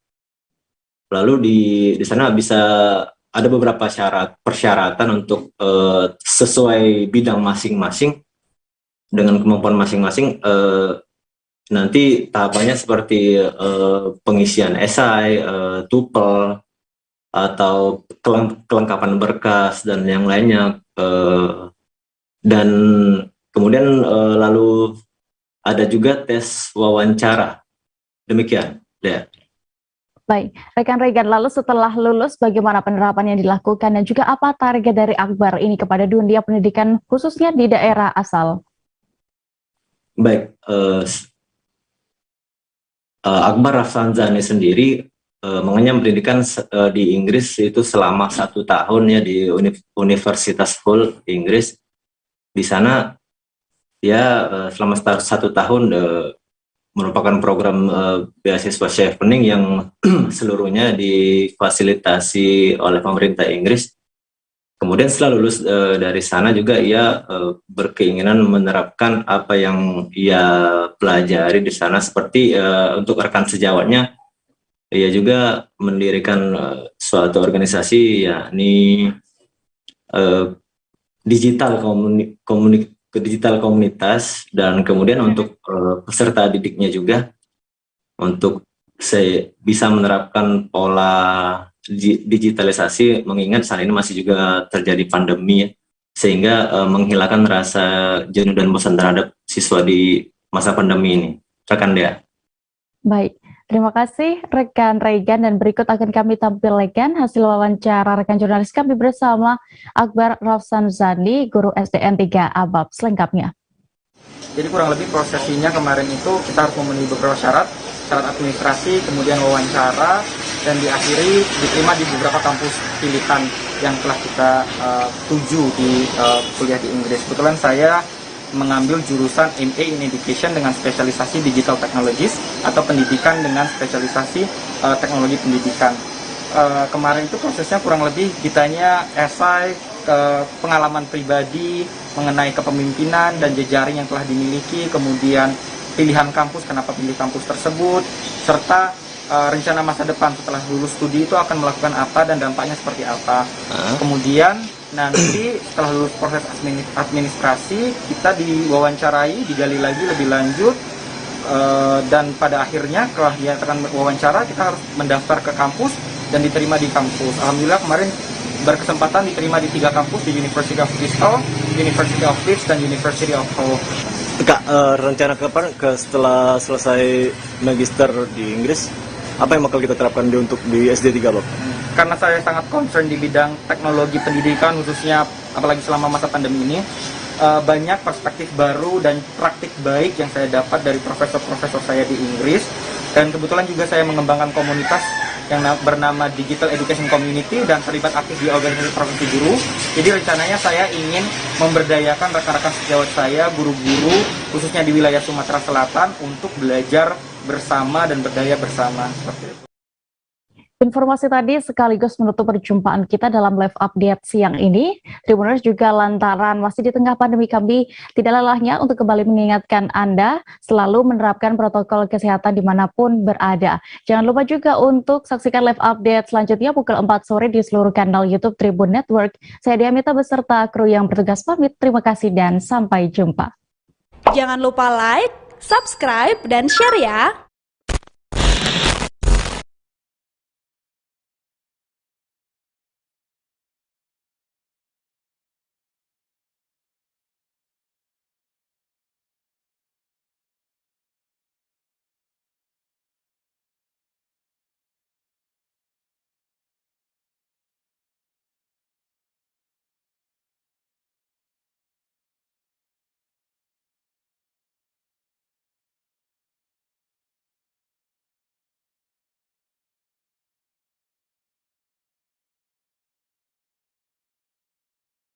Lalu di sana bisa ada beberapa persyaratan untuk sesuai bidang masing-masing dengan kemampuan masing-masing. Nanti tahapannya seperti pengisian esai, TOEFL, atau kelengkapan berkas dan yang lainnya. Dan kemudian lalu ada juga tes wawancara. Demikian, Dea. Baik, rekan Regan, lalu setelah lulus bagaimana penerapan yang dilakukan dan juga apa target dari Akbar ini kepada dunia pendidikan khususnya di daerah asal? Baik, Akbar Rafsanjani sendiri mengenyam pendidikan di Inggris itu selama 1 tahun ya di Universitas Hull Inggris. Di sana dia selama 1 tahun merupakan program beasiswa Chevening yang seluruhnya difasilitasi oleh pemerintah Inggris. Kemudian setelah lulus dari sana juga ia berkeinginan menerapkan apa yang ia pelajari di sana, seperti untuk rekan sejawatnya ia juga mendirikan suatu organisasi, yakni digital komunitas, dan kemudian untuk peserta didiknya juga untuk bisa menerapkan pola digitalisasi, mengingat saat ini masih juga terjadi pandemi ya, sehingga menghilangkan rasa jenuh dan bosan terhadap siswa di masa pandemi ini. Rekan Dea. Baik, terima kasih rekan Regan, dan berikut akan kami tampilkan hasil wawancara rekan jurnalis kami bersama Akbar Rafsanzani, guru SDN 3 ABAP selengkapnya. Jadi kurang lebih prosesinya kemarin itu kita harus memenuhi beberapa syarat administrasi, kemudian wawancara, dan diakhiri diterima di beberapa kampus pilihan yang telah kita tuju di kuliah di Inggris. Kebetulan saya mengambil jurusan MA in Education dengan spesialisasi Digital Technologies atau pendidikan dengan spesialisasi teknologi pendidikan. Kemarin itu prosesnya kurang lebih ditanya esai, pengalaman pribadi mengenai kepemimpinan dan jejaring yang telah dimiliki, kemudian pilihan kampus, kenapa pilih kampus tersebut, serta rencana masa depan setelah lulus studi itu akan melakukan apa dan dampaknya seperti apa. Kemudian nanti setelah lulus proses administrasi kita diwawancarai, digali lagi lebih lanjut, dan pada akhirnya setelah dinyatakan wawancara kita harus mendaftar ke kampus dan diterima di kampus. Alhamdulillah kemarin berkesempatan diterima di 3 kampus, di University of Bristol, University of Leeds, dan University of Hull. Kak, rencana kapan setelah selesai magister di Inggris, apa yang bakal kita terapkan untuk di SD 3 Bab? Karena saya sangat concern di bidang teknologi pendidikan, khususnya apalagi selama masa pandemi ini, banyak perspektif baru dan praktik baik yang saya dapat dari profesor-profesor saya di Inggris, dan kebetulan juga saya mengembangkan komunitas yang bernama Digital Education Community dan terlibat aktif di organisasi profesi guru. Jadi rencananya saya ingin memberdayakan rekan-rekan sejawat saya, guru-guru, khususnya di wilayah Sumatera Selatan, untuk belajar bersama dan berdaya bersama. Seperti itu. Informasi tadi sekaligus menutup perjumpaan kita dalam live update siang ini. Tribuners, juga lantaran masih di tengah pandemi, kami tidak lelahnya untuk kembali mengingatkan Anda selalu menerapkan protokol kesehatan dimanapun berada. Jangan lupa juga untuk saksikan live update selanjutnya pukul 4 sore di seluruh kanal YouTube Tribun Network. Saya Diamita beserta kru yang bertugas pamit. Terima kasih dan sampai jumpa. Jangan lupa like, subscribe, dan share ya.